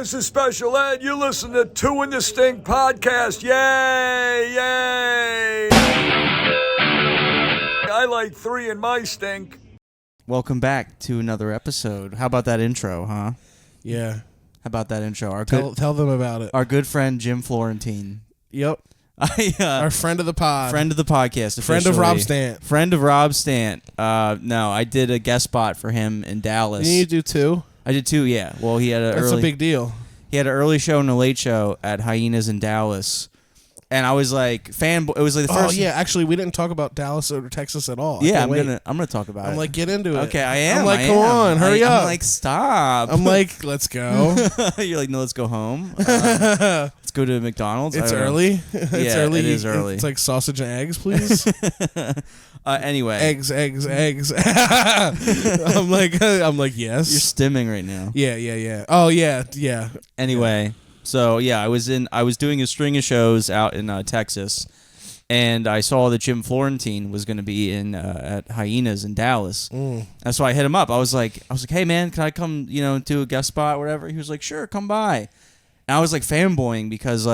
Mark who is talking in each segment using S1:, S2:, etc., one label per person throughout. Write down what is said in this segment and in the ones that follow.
S1: this is Special Ed. You listen to Two in the Stink podcast. Yay! Yay! I like three in my stink.
S2: Welcome back to another episode. How about that intro, huh?
S3: Yeah.
S2: How about that intro?
S3: Tell them about it.
S2: Our good friend Jim Florentine.
S3: Yep. Our friend of the pod.
S2: Friend of the podcast.
S3: Friend of Rob Stant.
S2: Friend of Rob Stant. No, I did a guest spot for him in Dallas.
S3: Didn't you do two?
S2: I did too, yeah. Well, he had
S3: That's a big deal.
S2: He had an early show and a late show at Hyenas in Dallas. And I was like, it was like the first.
S3: Oh yeah, actually, we didn't talk about Dallas or Texas at all.
S2: Yeah, I'm gonna talk about it.
S3: I'm like, get into it.
S2: Okay, I am.
S3: I'm like, come on, hurry up.
S2: I'm like, stop.
S3: I'm like, let's go.
S2: You're like, no, let's go home. Let's go to McDonald's.
S3: It's early. It's early.
S2: It is early.
S3: It's like sausage and eggs, please.
S2: Anyway,
S3: eggs. I'm like, yes.
S2: You're stimming right now.
S3: Yeah. Oh yeah.
S2: Anyway. So yeah, I was doing a string of shows out in Texas, and I saw that Jim Florentine was going to be in at Hyenas in Dallas. That's why I hit him up. I was like, hey man, can I come, do a guest spot or whatever? He was like, sure, come by. And I was like fanboying because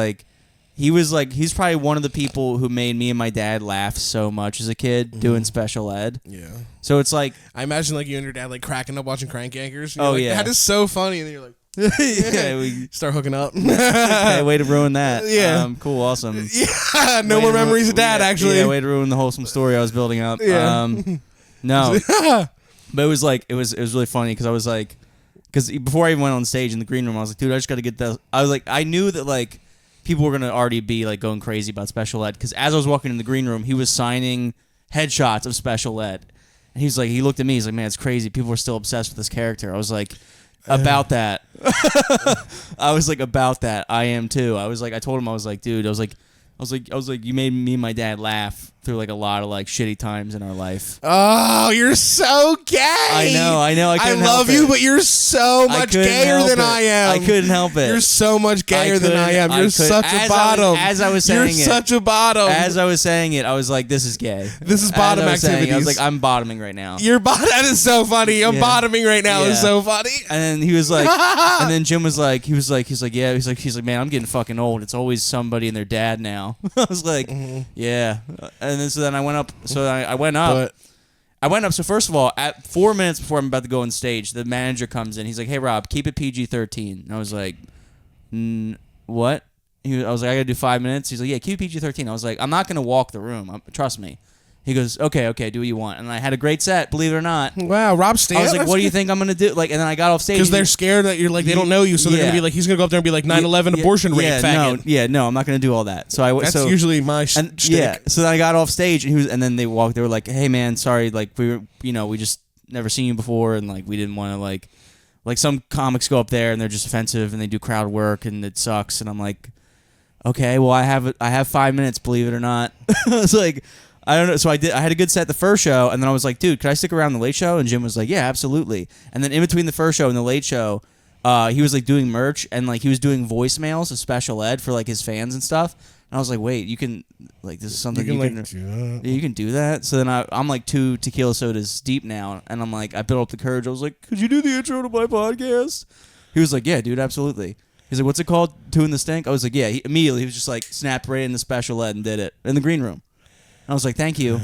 S2: he's probably one of the people who made me and my dad laugh so much as a kid doing special ed.
S3: Yeah.
S2: So it's like,
S3: I imagine like you and your dad like cracking up watching Crank Yankers.
S2: Oh yeah,
S3: that is so funny, and then you're like.
S2: Yeah, we
S3: start hooking up.
S2: Okay, way to ruin that.
S3: Yeah.
S2: Cool, awesome.
S3: Yeah, no more memories of Dad, actually.
S2: Yeah, way to ruin the wholesome story I was building up.
S3: Yeah.
S2: No. But it was really funny because I was like, because before I even went on stage in the green room, I was like, dude, I just got to get that. I was like, I knew that like people were going to already be like going crazy about special ed because as I was walking in the green room, he was signing headshots of special ed. And he looked at me, he's like, man, it's crazy. People are still obsessed with this character. I was like, about that. I was like, about that. I am too. I told him, I was like, dude, I was like, you made me and my dad laugh through like a lot of like shitty times in our life.
S3: Oh, you're so gay.
S2: I know.
S3: I love you, but you're so much gayer than I am.
S2: I couldn't help it.
S3: You're so much gayer than I am. You're such a bottom.
S2: As I was saying it.
S3: You're such a bottom.
S2: As I was saying it, I was like, this is gay.
S3: This is bottom activities.
S2: I was like, I'm bottoming right now.
S3: That is so funny. I'm bottoming right now. It's so funny.
S2: And then he was like, and then Jim was like, he's like, man, I'm getting fucking old. It's always somebody and their dad now. I was like, yeah. And then so then I went up. So I went up. So first of all, at 4 minutes before I'm about to go on stage, the manager comes in. He's like, hey, Rob, keep it PG-13. And I was like, what? I was like, I got to do 5 minutes. He's like, yeah, keep it PG-13. I was like, I'm not going to walk the room. Trust me. He goes, okay, do what you want. And I had a great set, believe it or not.
S3: Wow, Rob Stant.
S2: I was like, what do you think I'm going to do? Like, and then I got off stage.
S3: Because they're scared that you're like, they don't know you, so they're going to be like, he's going to go up there and be like, 9/11 abortion rate faggot.
S2: No, I'm not going to do all that. So
S3: That's usually my shtick.
S2: Yeah, so then I got off stage, and then they were like, hey man, sorry, like, we just never seen you before, and like, we didn't want to like some comics go up there and they're just offensive and they do crowd work and it sucks. And I'm like, okay, well, I have 5 minutes, believe it or not. I was like, I don't know. So I had a good set the first show, and then I was like, dude, could I stick around the late show? And Jim was like, yeah, absolutely. And then in between the first show and the late show, he was like doing merch and like he was doing voicemails of special ed for like his fans and stuff. And I was like, wait, you can like this is something you can do that. You can do that. So then I'm like 2 tequila sodas deep now, and I'm like, I built up the courage. I was like, could you do the intro to my podcast? He was like, yeah, dude, absolutely. He's like, what's it called? Two in the Stink? I was like, yeah. He was just like snapped right into special ed and did it in the green room. I was like, thank you.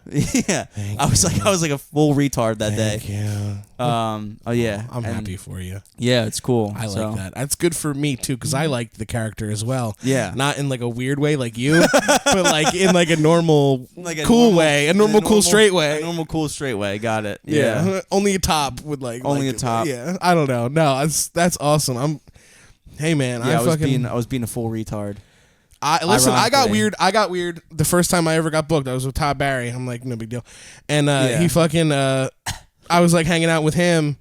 S2: Yeah. I was like a full retard that day.
S3: Thank you.
S2: Oh yeah.
S3: I'm happy for you.
S2: Yeah, it's cool.
S3: I like that. That's good for me too, because I like the character as well.
S2: Yeah.
S3: Not in like a weird way like you, but like in like a normal cool way. A normal cool straight way.
S2: A normal cool straight way. Got it.
S3: Yeah. Only a top would like
S2: only a top.
S3: Yeah. I don't know. No, that's awesome. Hey man,
S2: yeah, I was being a full retard.
S3: I got weird the first time I ever got booked. I was with Todd Barry. I'm like, no big deal. And he fucking I was like hanging out with him,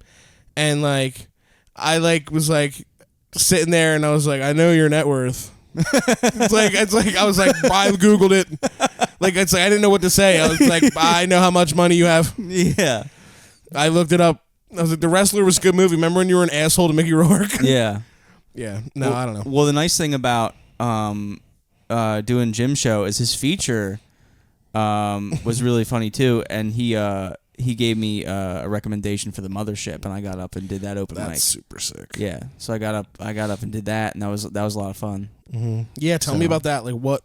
S3: and like I like was like sitting there, and I was like, I know your net worth. it's like I was like, I googled it. Like it's like I didn't know what to say. I was like, I know how much money you have.
S2: Yeah.
S3: I looked it up. I was like, The Wrestler was a good movie. Remember when you were an asshole to Mickey Rourke?
S2: Yeah.
S3: Yeah. No,
S2: well,
S3: I don't know.
S2: Well, the nice thing about doing Jim's show is his feature was really funny too, and he he gave me a recommendation for the Mothership, and I got up and did that open mic.
S3: That's super sick.
S2: Yeah, so I got up and did that, and that was a lot of fun.
S3: Mm-hmm. Yeah, tell me about that. Like, what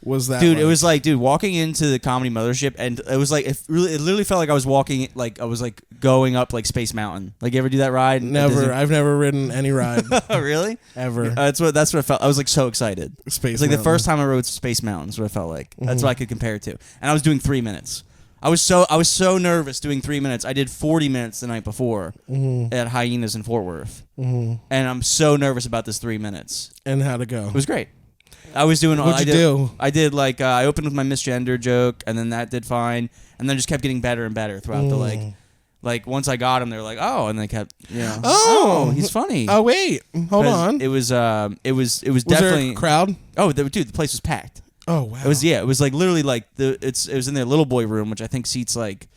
S3: was that?
S2: Dude,
S3: like?
S2: it was like, walking into the Comedy Mothership, and it was like, it literally felt like I was walking, like I was like going up like Space Mountain. Like, you ever do that ride?
S3: Never. I've never ridden any ride.
S2: Really?
S3: Ever.
S2: That's what it felt. I was like so excited.
S3: Space.
S2: It's like
S3: Mountain.
S2: the first time I rode Space Mountain is what it felt like. That's what I could compare it to. And I was doing 3 minutes. I was so nervous doing 3 minutes. I did 40 minutes the night before at Hyenas in Fort Worth, and I'm so nervous about this 3 minutes.
S3: And how'd it go?
S2: It was great. I was doing all.
S3: What'd you do?
S2: I did like I opened with my misgender joke, and then that did fine, and then just kept getting better and better throughout the like once I got him, they were like, oh, and they kept oh he's funny.
S3: Oh wait, hold on.
S2: It was
S3: Was
S2: definitely
S3: there a crowd?
S2: Oh, dude, the place was packed.
S3: Oh wow.
S2: It was like literally like it was in their little boy room, which I think seats like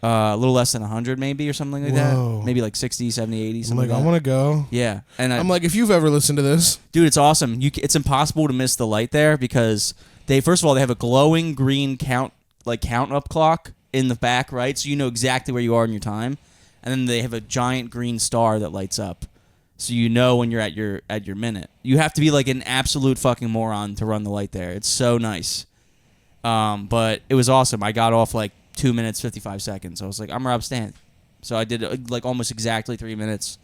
S2: a little less than 100 maybe or something like that. Maybe like 60, 70, 80 something
S3: I'm like,
S2: like that.
S3: I want to go.
S2: Yeah. And
S3: I'm like, if you've ever listened to this,
S2: dude, it's awesome. It's impossible to miss the light there because first of all they have a glowing green count up clock in the back, right? So you know exactly where you are in your time. And then they have a giant green star that lights up. So you know when you're at your minute. You have to be like an absolute fucking moron to run the light there. It's so nice. But it was awesome. I got off like 2 minutes 55 seconds. I was like, I'm Rob Stant. So I did like almost exactly 3 minutes.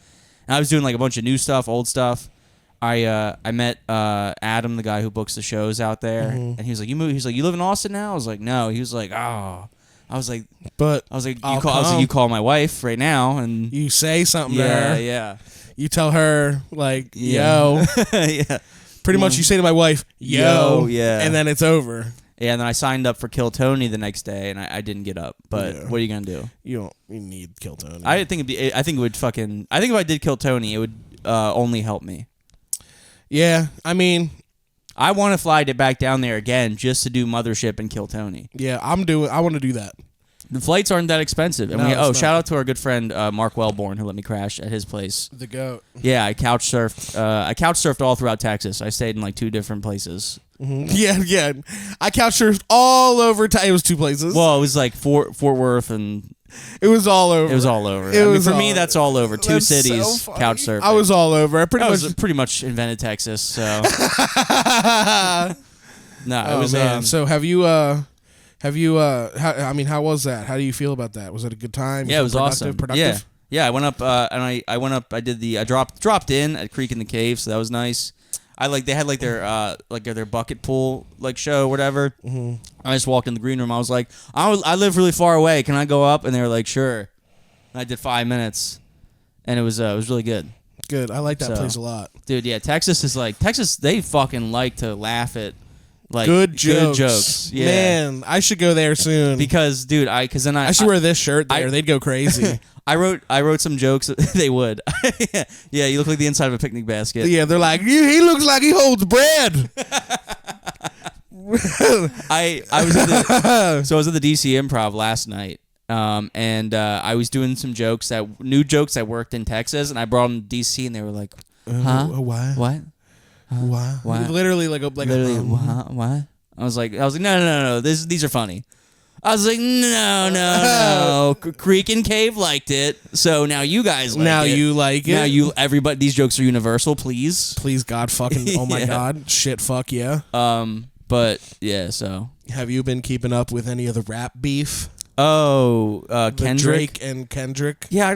S2: And I was doing like a bunch of new stuff, old stuff. I met Adam, the guy who books the shows out there, and he was like, you live in Austin now? I was like, no. He was like, oh. I was like, you call my wife right now, and
S3: you say something to her.
S2: Yeah.
S3: You tell her, like, yo.
S2: Yeah.
S3: Pretty much you say to my wife, yo. Yeah. And then it's over.
S2: Yeah, and then I signed up for Kill Tony the next day, and I didn't get up. But what are you gonna do?
S3: You need Kill Tony.
S2: I think if I did Kill Tony, it would only help me.
S3: Yeah, I mean,
S2: I want to fly back down there again just to do Mothership and Kill Tony.
S3: Yeah, I want to do that.
S2: The flights aren't that expensive. And
S3: No,
S2: shout out to our good friend Mark Wellborn who let me crash at his place.
S3: The goat.
S2: Yeah, I couch surfed all throughout Texas. I stayed in like 2 different places.
S3: Mm-hmm. Yeah. I couch surfed all over. It was 2 places.
S2: Well, it was like Fort Worth and.
S3: It was all over.
S2: It was all over. For me, that's all over. 2 cities,
S3: so
S2: couch surfing.
S3: I was all over. I
S2: pretty much invented Texas. So. No, it was.
S3: Man. So how was that? How do you feel about that? Was it a good time?
S2: Yeah, it was awesome.
S3: Productive?
S2: Yeah. I went up and I went up. I dropped in at Creek in the Cave, so that was nice. They had their bucket pool show or whatever. Mm-hmm. I just walked in the green room. I was like, I live really far away. Can I go up? And they were like, sure. And I did 5 minutes, and it was really good.
S3: Good. I like that place a lot,
S2: dude. Yeah, Texas. They fucking like to laugh at.
S3: Good jokes.
S2: Yeah.
S3: Man, I should go there soon.
S2: Because, dude, I
S3: should wear this shirt there. They'd go crazy.
S2: I wrote some jokes. They would. Yeah, you look like the inside of a picnic basket.
S3: Yeah, they're like, he looks like he holds bread.
S2: I was at the DC Improv last night, and I was doing some new jokes that worked in Texas, and I brought them to DC, and they were like, huh?
S3: Why?
S2: What?
S3: Why? Literally what?
S2: I was like, no. These are funny. I was like, no. Creek and Cave liked it, so now you guys like it.
S3: Now you like it.
S2: Everybody. These jokes are universal. Please,
S3: God, fucking. Oh my God, shit, fuck yeah.
S2: But yeah. So,
S3: have you been keeping up with any of the rap beef?
S2: Oh, Kendrick.
S3: Drake and Kendrick.
S2: Yeah,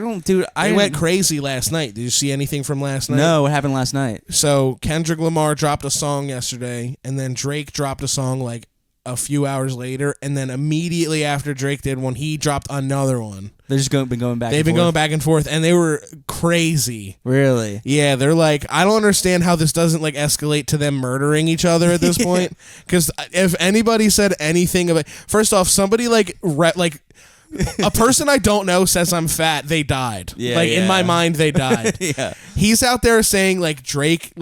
S2: I
S3: went crazy last night. Did you see anything from last night?
S2: No, what happened last night?
S3: So Kendrick Lamar dropped a song yesterday, and then Drake dropped a song like a few hours later, and then immediately after Drake did one, he dropped another one.
S2: They've just been going back.
S3: They've been going back and forth, and they were crazy.
S2: Really?
S3: Yeah, they're like, I don't understand how this doesn't escalate to them murdering each other at this point. Because if anybody said anything about, first off, somebody a person I don't know says I'm fat, they died.
S2: Yeah,
S3: in my mind, they died.
S2: Yeah.
S3: He's out there saying Drake,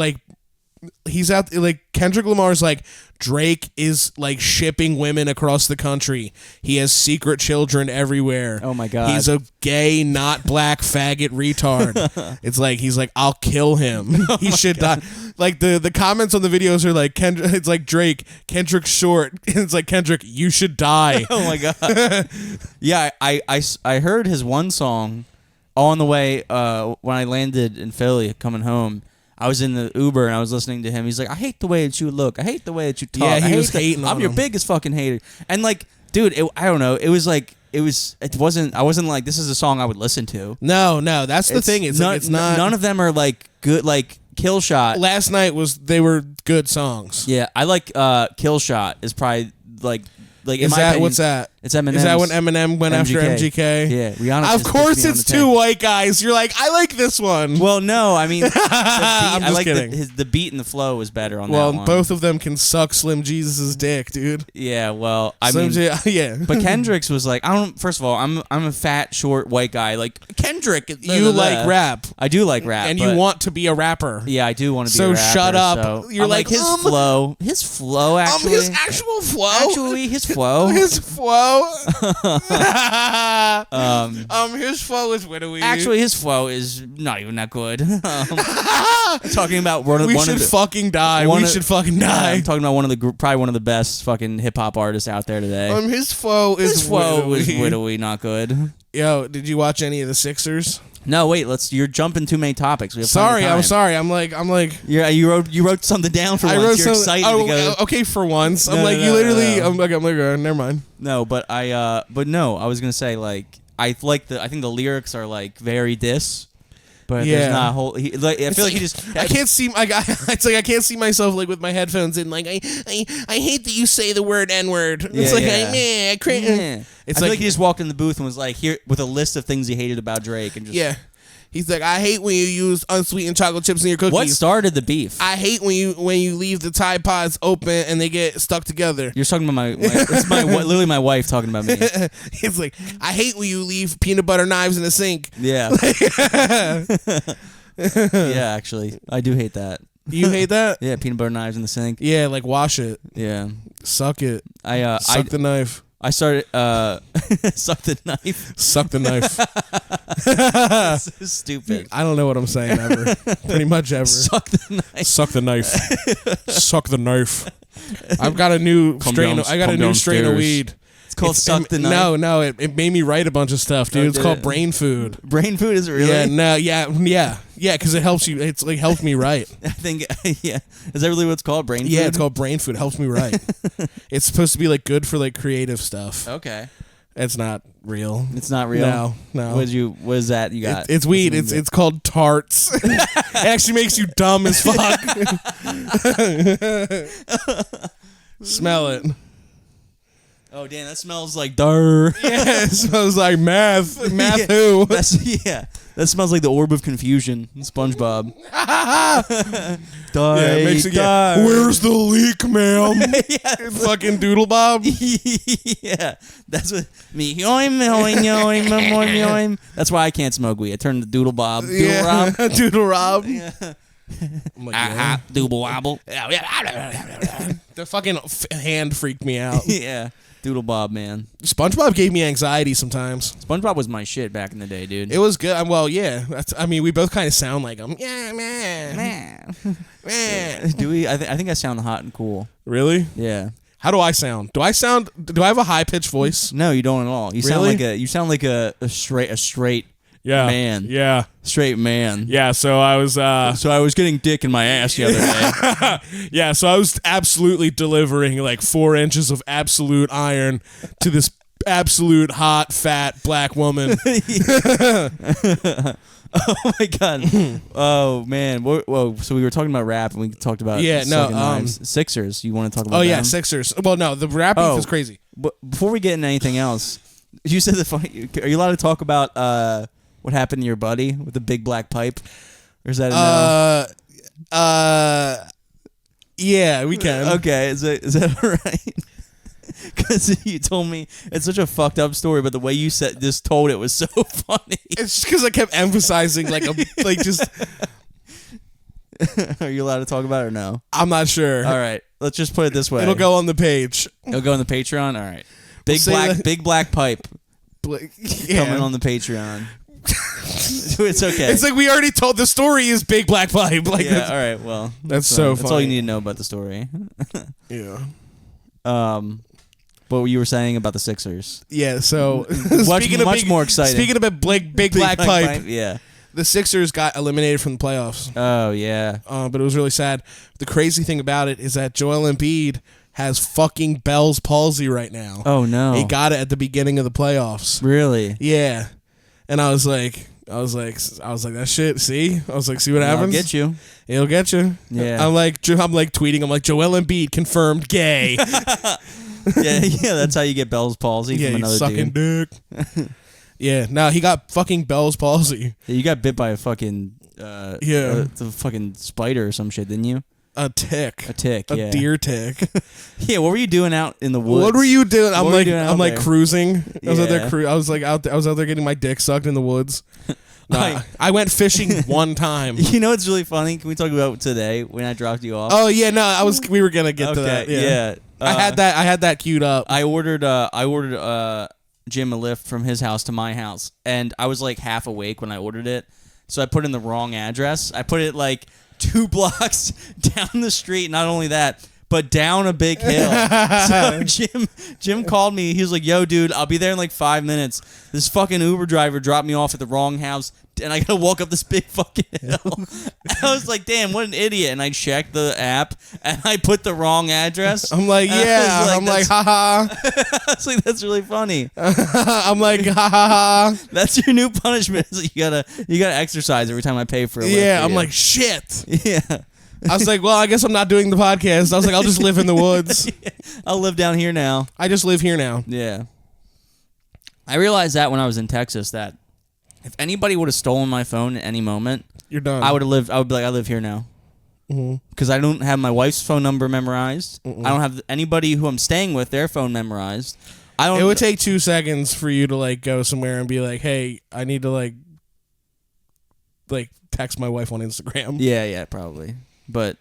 S3: Kendrick Lamar's like, Drake is shipping women across the country. He has secret children everywhere.
S2: Oh my God.
S3: He's a gay, not black faggot retard. It's he's like, I'll kill him. He should die. like the comments on the videos are like it's like Drake, Kendrick short, and it's like Kendrick, you should die.
S2: Oh my god. Yeah, I heard his one song on the way when I landed in Philly coming home. I was in the Uber and I was listening to him. He's like, I hate the way that you look. I hate the way that you talk.
S3: Yeah, he was hating on
S2: I'm your
S3: him.
S2: biggest fucking hater. And like, dude, I don't know. It wasn't. I wasn't like, this is a song I would listen to.
S3: No, that's the thing. It's not.
S2: None of them are like good. Like Kill Shot.
S3: Last night they were good songs.
S2: Yeah, I like Kill Shot is probably like in
S3: Is
S2: my
S3: that
S2: opinion,
S3: what's that?
S2: It's Eminem.
S3: Is that when Eminem went after MGK?
S2: Yeah, Rihanna.
S3: Of course, it's two white guys. You're like, I like this one.
S2: Well, no, I mean,
S3: I'm just kidding.
S2: The beat and the flow was better on that
S3: well,
S2: one.
S3: both of them can suck Slim Jesus' dick, dude.
S2: Yeah, well, I
S3: Slim
S2: mean,
S3: yeah.
S2: But Kendrick's was like, I don't. First of all, I'm a fat, short, white guy. Like Kendrick,
S3: You like rap.
S2: I do like rap,
S3: and you want to be a rapper.
S2: Yeah, I do want to be.
S3: So
S2: a rapper,
S3: shut up.
S2: So
S3: You're
S2: I'm
S3: like
S2: his flow. His flow actually.
S3: His actual flow.
S2: Actually, his flow.
S3: His flow. His flow is widowy.
S2: Actually, his flow is not even that good. Talking about
S3: we should fucking die. We should fucking die.
S2: I'm talking about probably one of the best fucking hip hop artists out there today.
S3: His flow is
S2: widowy, not good.
S3: Yo, did you watch any of the Sixers?
S2: No, wait. You're jumping too many topics. We have
S3: I'm sorry. I'm like.
S2: You wrote something down for once. You're excited to go.
S3: Okay, for once.
S2: I'm
S3: like, never mind.
S2: No, but I was gonna say like I think the lyrics are like very diss. But there's not a whole. I feel like he just.
S3: I can't see. It's like I can't see myself like with my headphones in. Like I hate that you say the word N-word. It's like I can't.
S2: Yeah. I feel like he just walked in the booth and was like here with a list of things he hated about Drake and just.
S3: He's like, I hate when you use unsweetened chocolate chips in your cookies.
S2: What started the beef?
S3: I hate when you leave the Tide Pods open and they get stuck together.
S2: You're talking about it's literally my wife talking about me.
S3: It's like, I hate when you leave peanut butter knives in the sink.
S2: Yeah. Yeah, actually, I do hate that.
S3: You hate that?
S2: Yeah, peanut butter knives in the sink.
S3: Yeah, like wash it.
S2: Yeah.
S3: Suck it.
S2: Suck
S3: the knife.
S2: I started suck the knife.
S3: Suck the knife.
S2: So stupid.
S3: I don't know what I'm saying ever. Pretty much ever.
S2: Suck the knife.
S3: Suck the knife. Suck the knife. I've got a new strain. I got a new strain of weed.
S2: It's called Suck the Knife.
S3: No, it made me write a bunch of stuff, dude. It's called Brain Food.
S2: Brain Food, is it really?
S3: Yeah, because it helps you. It's like helps me write.
S2: I think, yeah. Is that really what it's called, Brain Food?
S3: Yeah, it's called Brain Food. It helps me write. It's supposed to be like good for like creative stuff.
S2: Okay.
S3: It's not real.
S2: It's not real?
S3: No.
S2: What is that you got?
S3: It's weed. It's called tarts. It actually makes you dumb as fuck. Smell it.
S2: Oh, damn, that smells like dar.
S3: Yeah, it smells like math. Math who?
S2: That smells like the orb of confusion in SpongeBob.
S3: Yeah, it makes it where's the leak, ma'am? Yeah, fucking Doodle Bob.
S2: Yeah, that's what me. That's why I can't smoke weed. I turned to Doodle Bob. Doodle Rob.
S3: Doodle Rob.
S2: Yeah. Doodle wobble.
S3: The fucking hand freaked me out.
S2: Yeah. Doodle Bob, man.
S3: SpongeBob gave me anxiety sometimes.
S2: SpongeBob was my shit back in the day, dude.
S3: It was good. Well, yeah. We both kind of sound like him. Yeah, man.
S2: Do we? I think I sound hot and cool.
S3: Really?
S2: Yeah.
S3: How do I sound? Do I have a high pitched voice?
S2: No, you don't at all. You sound like a straight man.
S3: Yeah.
S2: Straight man.
S3: Yeah, so I was
S2: getting dick in my ass the other day.
S3: Yeah, so I was absolutely delivering like 4 inches of absolute iron to this absolute hot fat black woman.
S2: Oh my god. Oh man. Whoa. So we were talking about rap and we talked about Sixers. You want to talk about?
S3: Oh yeah, Sixers. Well, no, the rap beef is crazy.
S2: But before we get into anything else, you said are you allowed to talk about what happened to your buddy with the big black pipe? Or is that a no?
S3: Yeah, we can.
S2: Okay, is that all right? Because you told me it's such a fucked up story, but the way you told it was so funny.
S3: It's because I kept emphasizing just.
S2: Are you allowed to talk about it or no?
S3: I'm not sure.
S2: All right, let's just put it this way.
S3: It'll go on the page.
S2: It'll go on the Patreon. All right, big black pipe coming on the Patreon. It's okay.
S3: It's like we already told the story is big black pipe. Like,
S2: yeah. All right. Well,
S3: that's so funny.
S2: That's all you need to know about the story.
S3: Yeah.
S2: What you were saying about the Sixers?
S3: Yeah. So
S2: much more exciting.
S3: Speaking about big black pipe.
S2: Yeah.
S3: The Sixers got eliminated from the playoffs.
S2: Oh yeah.
S3: But it was really sad. The crazy thing about it is that Joel Embiid has fucking Bell's palsy right now.
S2: Oh no.
S3: He got it at the beginning of the playoffs.
S2: Really?
S3: Yeah. And I was like, that shit. See, I was like, see what happens?
S2: It'll get you.
S3: It'll get you.
S2: Yeah.
S3: I'm like tweeting. I'm like, Joel Embiid confirmed gay.
S2: yeah. That's how you get Bell's palsy from another
S3: sucking
S2: dude.
S3: Dick. Yeah. No, he got fucking Bell's palsy.
S2: Yeah, you got bit by a fucking the fucking spider or some shit, didn't you?
S3: A tick.
S2: A
S3: deer tick.
S2: Yeah, what were you doing out in the woods?
S3: What were you doing? I'm like
S2: there?
S3: cruising. I was out there.
S2: Yeah.
S3: I was out there getting my dick sucked in the woods. Nah, I went fishing one time.
S2: You know what's really funny? Can we talk about today when I dropped you off?
S3: Oh yeah, no, we were gonna get to that.
S2: Yeah.
S3: I had that queued up.
S2: I ordered Jim a lift from his house to my house, and I was like half awake when I ordered it, so I put in the wrong address. I put it like 2 blocks down the street. Not only that, but down a big hill. So Jim called me. He was like, "Yo, dude, I'll be there in like 5 minutes. This fucking Uber driver dropped me off at the wrong house, and I gotta walk up this big fucking hill." I was like, "Damn, what an idiot!" And I checked the app, and I put the wrong address.
S3: I'm like, yeah. I'm like, haha.
S2: I was like, that's really funny.
S3: I'm like, ha.
S2: That's your new punishment. Is that you gotta exercise every time I pay for a lift.
S3: Yeah, I'm like, shit.
S2: Yeah.
S3: I was like, well, I guess I'm not doing the podcast. I was like, I'll just live in the woods.
S2: I'll live down here now.
S3: I just live here now.
S2: Yeah. I realized that when I was in Texas that if anybody would have stolen my phone at any moment,
S3: you're done.
S2: I would be like, I live here now. Because I don't have my wife's phone number memorized. I don't have anybody who I'm staying with, their phone memorized.
S3: It would take 2 seconds for you to like go somewhere and be like, hey, I need to like text my wife on Instagram.
S2: Yeah, probably. But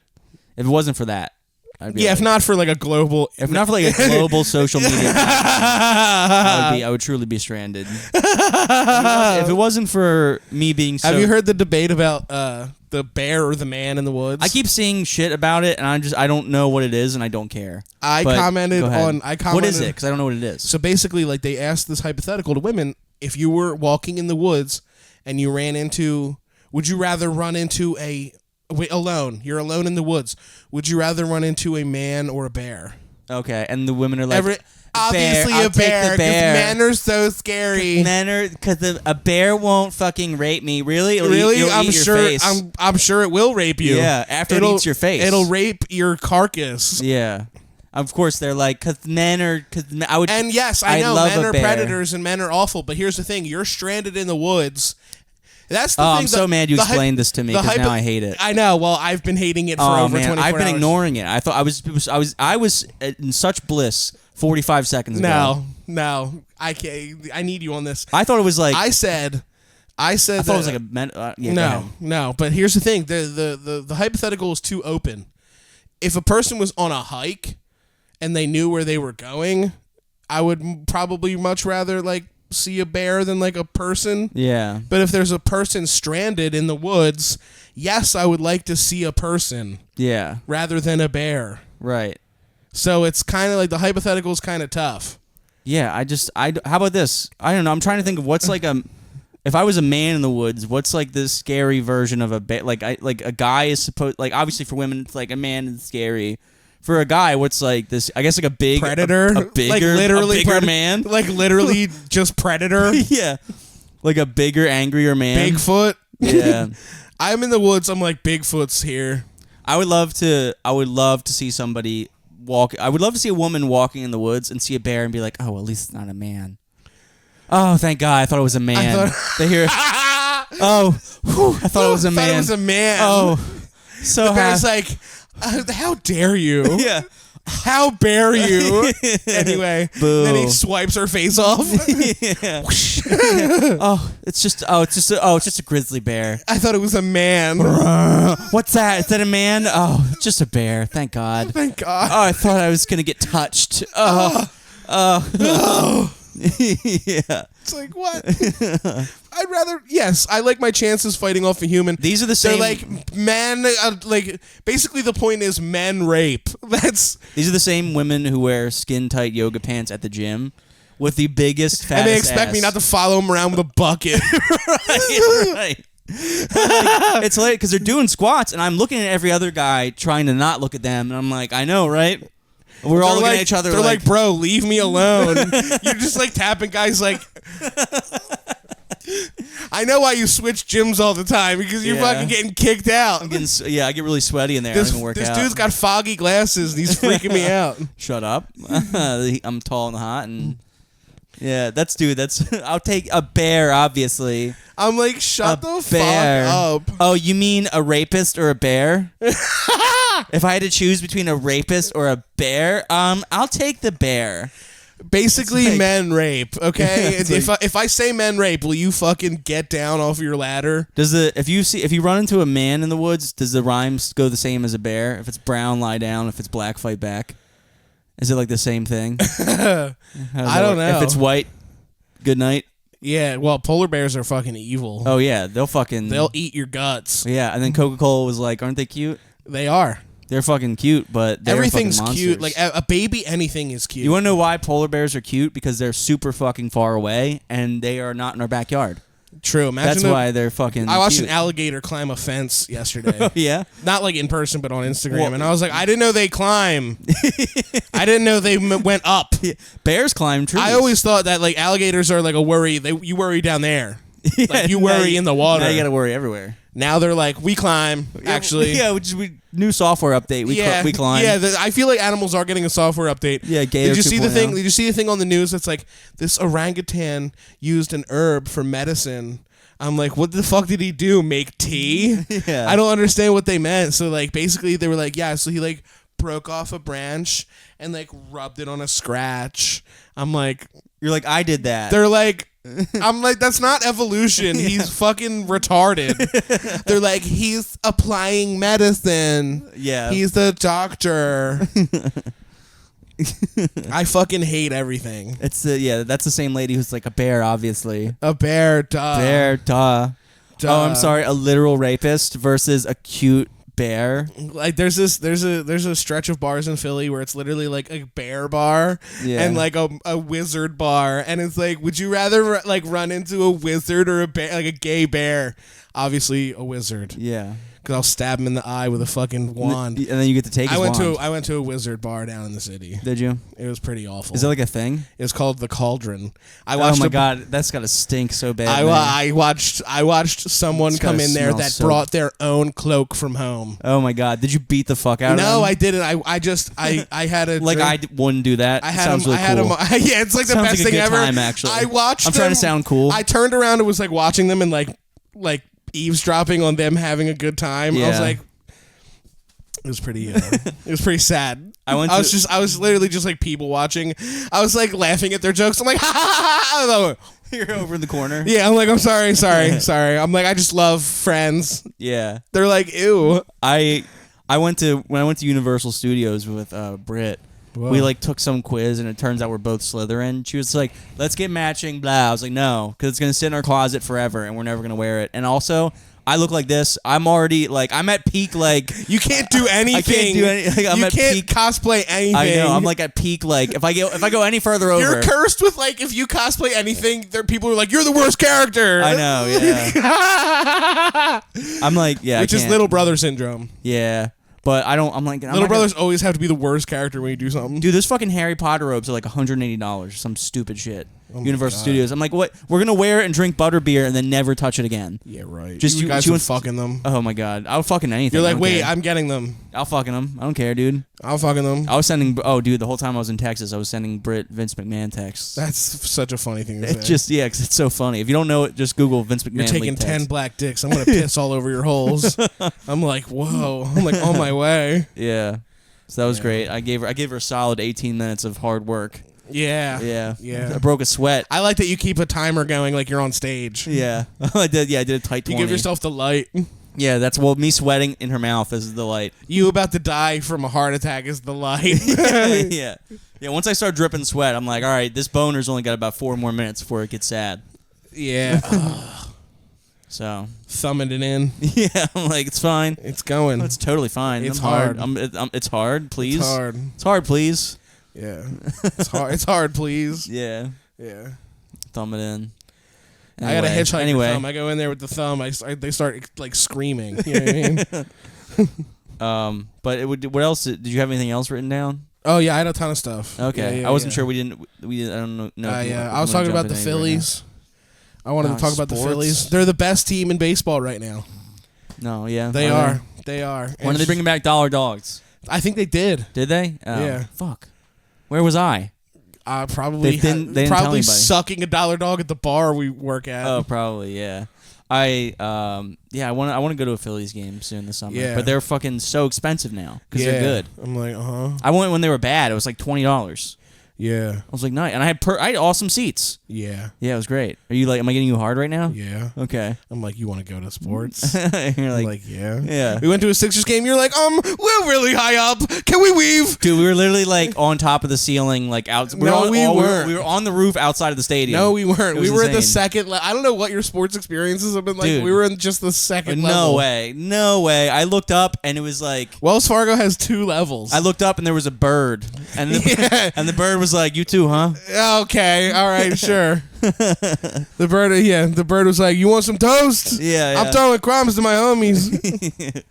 S2: if it wasn't for that, I'd be
S3: if not for like a global,
S2: social media, I would truly be stranded. If it wasn't for me being so...
S3: Have you heard the debate about the bear or the man in the woods?
S2: I keep seeing shit about it, and I don't know what it is, and I don't care.
S3: I commented.
S2: What is it? Because I don't know what it is.
S3: So basically, like they asked this hypothetical to women: if you were walking in the woods and you ran into, would you rather run into alone? You're alone in the woods. Would you rather run into a man or a bear?
S2: Okay, and the women are like,
S3: obviously a bear, because men are so scary.
S2: Because a bear won't fucking rape me. Really? It'll
S3: I'm
S2: eat
S3: sure.
S2: your face.
S3: I'm sure it will rape you.
S2: Yeah, after it eats your face,
S3: it'll rape your carcass.
S2: Yeah. Of course, they're like, I would.
S3: And yes, I know men are predators and men are awful. But here's the thing: you're stranded in the woods. That's the thing.
S2: I'm so mad you explained this to me because now I hate it.
S3: I know. Well, I've been hating it for over 24 hours.
S2: I've been ignoring it. I thought I was in such bliss 45 seconds ago.
S3: No, I can't. I need you on this.
S2: I thought it was like
S3: I thought it was like
S2: a
S3: no. But here's the thing: the hypothetical is too open. If a person was on a hike and they knew where they were going, I would probably much rather like see a bear than like a person.
S2: Yeah.
S3: But if there's a person stranded in the woods, yes, I would like to see a person.
S2: Yeah.
S3: Rather than a bear.
S2: Right.
S3: So it's kind of like the hypothetical is kind of tough.
S2: Yeah, how about this? I don't know. I'm trying to think of what's like if I was a man in the woods, what's like this scary version of a bear? Like a guy is supposed, like obviously for women it's like a man is scary. For a guy, what's like this? I guess like a big
S3: predator,
S2: a bigger man,
S3: like literally just predator.
S2: Yeah, like a bigger, angrier man.
S3: Bigfoot.
S2: Yeah,
S3: I'm in the woods. I'm like Bigfoot's here.
S2: I would love to see somebody walk. I would love to see a woman walking in the woods and see a bear and be like, oh, at least it's not a man. Oh, thank God! I thought it was a man. They hear. Oh, I thought it was a man.
S3: Thought it was a man.
S2: Oh, so
S3: the bear's like. How dare you?
S2: Yeah.
S3: How dare you? Anyway,
S2: Boo.
S3: Then he swipes her face off.
S2: Yeah. It's just a grizzly bear.
S3: I thought it was a man.
S2: What's that? Is that a man? Oh, it's just a bear. Thank God.
S3: Thank God.
S2: Oh, I thought I was gonna get touched. Yeah.
S3: It's like, what? I'd rather, yes, I like my chances fighting off a human.
S2: These are the same.
S3: They're like men, like basically the point is men rape.
S2: These are the same women who wear skin tight yoga pants at the gym with the biggest fattest
S3: and they expect
S2: ass.
S3: me not to follow them around with a bucket.
S2: Right. It's like because they're doing squats and I'm looking at every other guy trying to not look at them and I'm like, I know, right? We're all looking at each other.
S3: They're like, bro, leave me alone. You're just like tapping guys like. I know why you switch gyms all the time because you're fucking getting kicked out.
S2: I get really sweaty in there. I don't even work out.
S3: This dude's got foggy glasses and he's freaking me out.
S2: Shut up. I'm tall and hot and that's I'll take a bear, obviously.
S3: I'm like, shut the fuck up.
S2: Oh, you mean a rapist or a bear? If I had to choose between a rapist or a bear, I'll take the bear.
S3: Basically, like, men rape. Okay,
S2: if
S3: I say men rape, will you fucking get down off your ladder?
S2: If you run into a man in the woods, does the rhymes go the same as a bear? If it's brown, lie down. If it's black, fight back. Is it like the same thing?
S3: I don't know.
S2: If it's white, good night.
S3: Yeah, well, polar bears are fucking evil.
S2: Oh yeah, they'll
S3: eat your guts.
S2: Yeah, and then Coca-Cola was like, aren't they cute?
S3: They are.
S2: They're fucking cute, but
S3: everything's
S2: fucking
S3: cute. Like a baby, anything is cute.
S2: You want to know why polar bears are cute? Because they're super fucking far away, and they are not in our backyard.
S3: True.
S2: That's why they're fucking
S3: I watched
S2: cute.
S3: an alligator climb a fence yesterday.
S2: Yeah?
S3: Not like in person, but on Instagram. And I was like, I didn't know they climb. I didn't know they went up.
S2: Yeah. Bears climb trees.
S3: I always thought that like alligators are like a worry. You worry down there. Like you worry in the water.
S2: Now you got to worry everywhere.
S3: Now they're like, we climb, actually.
S2: Yeah, new software update. We climb.
S3: Yeah, I feel like animals are getting a software update.
S2: Yeah,
S3: Did you see the thing? Did you see the thing on the news that's like, this orangutan used an herb for medicine? I'm like, what the fuck did he do? Make tea?
S2: Yeah.
S3: I don't understand what they meant. So like, basically they were like, yeah, so he like broke off a branch and like rubbed it on a scratch. I'm like,
S2: you're like, I did that.
S3: They're like, I'm like, that's not evolution. He's fucking retarded. They're like, he's applying medicine.
S2: Yeah.
S3: He's the doctor. I fucking hate everything.
S2: That's the same lady who's like a bear, obviously.
S3: A bear, duh.
S2: Bear, duh. Oh, I'm sorry, a literal rapist versus a cute bear.
S3: Like there's a stretch of bars in Philly where it's literally like a bear bar and like a wizard bar, and it's like, would you rather like run into a wizard or a bear, like a gay bear? Obviously a wizard.
S2: Yeah.
S3: Because I'll stab him in the eye with a fucking wand.
S2: And then you get to take his wand.
S3: I went to a wizard bar down in the city.
S2: Did you?
S3: It was pretty awful.
S2: Is it like a thing?
S3: It was called the Cauldron.
S2: Oh my god, that's gotta stink so bad.
S3: I watched someone come in there that brought their own cloak from home.
S2: Oh my god, did you beat the fuck out of him?
S3: No, I didn't. I had a
S2: like
S3: drink.
S2: I wouldn't do that.
S3: I had
S2: Sounds
S3: him.
S2: really
S3: I had
S2: cool.
S3: him. Yeah, it's like the best thing ever.
S2: Time, actually.
S3: I watched.
S2: I'm trying to sound cool.
S3: I turned around and was like watching them and like eavesdropping on them having a good time. Yeah. I was like, it was pretty. It was pretty sad. I was literally just like people watching. I was like laughing at their jokes. I'm like, ha ha ha ha.
S2: You're over in the corner.
S3: Yeah, I'm like, I'm sorry. I'm like, I just love Friends.
S2: Yeah.
S3: They're like, ew.
S2: When I went to Universal Studios with Britt. Whoa. We like took some quiz and it turns out we're both Slytherin. She was like, let's get matching, blah. I was like, no, because it's going to sit in our closet forever and we're never going to wear it. And also, I look like this. I'm already like, I'm at peak like.
S3: You can't do anything.
S2: I can't do anything. Like,
S3: you can't cosplay anything.
S2: I know. I'm like at peak like, if I go any further over.
S3: You're cursed with like, if you cosplay anything, people are like, you're the worst character.
S2: I know, yeah. I'm like, yeah.
S3: Which is little brother syndrome.
S2: Yeah. But I'm like...
S3: Little brothers always have to be the worst character when you do something.
S2: Dude, those fucking Harry Potter robes are like $180. Some stupid shit. Universal Studios. I'm like, what? We're going to wear it and drink butterbeer and then never touch it again.
S3: Yeah, right.
S2: Just
S3: you guys are fucking them.
S2: Oh, my God. I'll fucking anything.
S3: You're like, wait, I'm getting them.
S2: I'll fucking them. I don't care, dude.
S3: I'll fucking them.
S2: I was sending... Oh, dude, the whole time I was in Texas, I was sending Britt Vince McMahon texts.
S3: That's such a funny thing to say.
S2: It's just, yeah, because it's so funny. If you don't know it, just Google Vince McMahon.
S3: You're taking 10 black dicks. I'm going to piss all over your holes. I'm like, whoa. I'm like, on my way.
S2: Yeah. So that was great. I gave her a solid 18 minutes of hard work.
S3: Yeah.
S2: I broke a sweat.
S3: I like that you keep a timer going like you're on stage.
S2: Yeah. I did a tight 20.
S3: You give yourself the light.
S2: Yeah, that's me sweating in her mouth is the light.
S3: You about to die from a heart attack is the light.
S2: Yeah. Yeah, once I start dripping sweat, I'm like, all right, this boner's only got about 4 more minutes before it gets sad.
S3: Yeah.
S2: So
S3: thumbing it in.
S2: Yeah, I'm like, it's fine.
S3: It's going.
S2: It's totally fine.
S3: It's hard.
S2: It's hard, please.
S3: It's hard.
S2: It's hard, please.
S3: Yeah. It's hard. It's hard, please.
S2: Yeah.
S3: Yeah.
S2: Thumb it in. Anyway,
S3: I got a hitchhiker thumb. I go in there with the thumb. They start like screaming. You know what I mean?
S2: But what else? Did you have anything else written down?
S3: Oh yeah, I had a ton of stuff.
S2: Okay, I wasn't sure we didn't. I don't know.
S3: Yeah, I was talking about the Phillies. I wanted to talk about the Phillies. They're the best team in baseball right now.
S2: No, yeah,
S3: they are. They are.
S2: When are they bringing back dollar dogs?
S3: I think they did.
S2: Did they?
S3: Yeah.
S2: Fuck. Where was I?
S3: Probably
S2: they didn't
S3: probably sucking a dollar dog at the bar we work at.
S2: Oh, probably, yeah. I want to go to a Phillies game soon this summer.
S3: Yeah.
S2: But they're fucking so expensive now because they're good.
S3: I'm like,
S2: I went when they were bad. It was like $20.
S3: Yeah. I
S2: was like, nice. And I had awesome seats.
S3: Yeah.
S2: Yeah, it was great. Are you like, am I getting you hard right now?
S3: Yeah.
S2: Okay.
S3: I'm like, you want to go to sports?
S2: You're
S3: like, yeah.
S2: Yeah.
S3: We went to a Sixers game. You're like, we're really high up. Can we weave?
S2: Dude, we were literally like on top of the ceiling, like out.
S3: We weren't.
S2: We were on the roof outside of the stadium.
S3: No, we weren't. We were
S2: insane.
S3: at the second. I don't know what your sports experiences have been like.
S2: Dude,
S3: we were in just the second level.
S2: No way. I looked up and it was like
S3: Wells Fargo has 2 levels.
S2: I looked up and there was a bird, and the bird was like, "You too, huh?"
S3: Okay, all right, sure. The bird was like, "You want some toast?"
S2: Yeah.
S3: I'm throwing crumbs to my homies.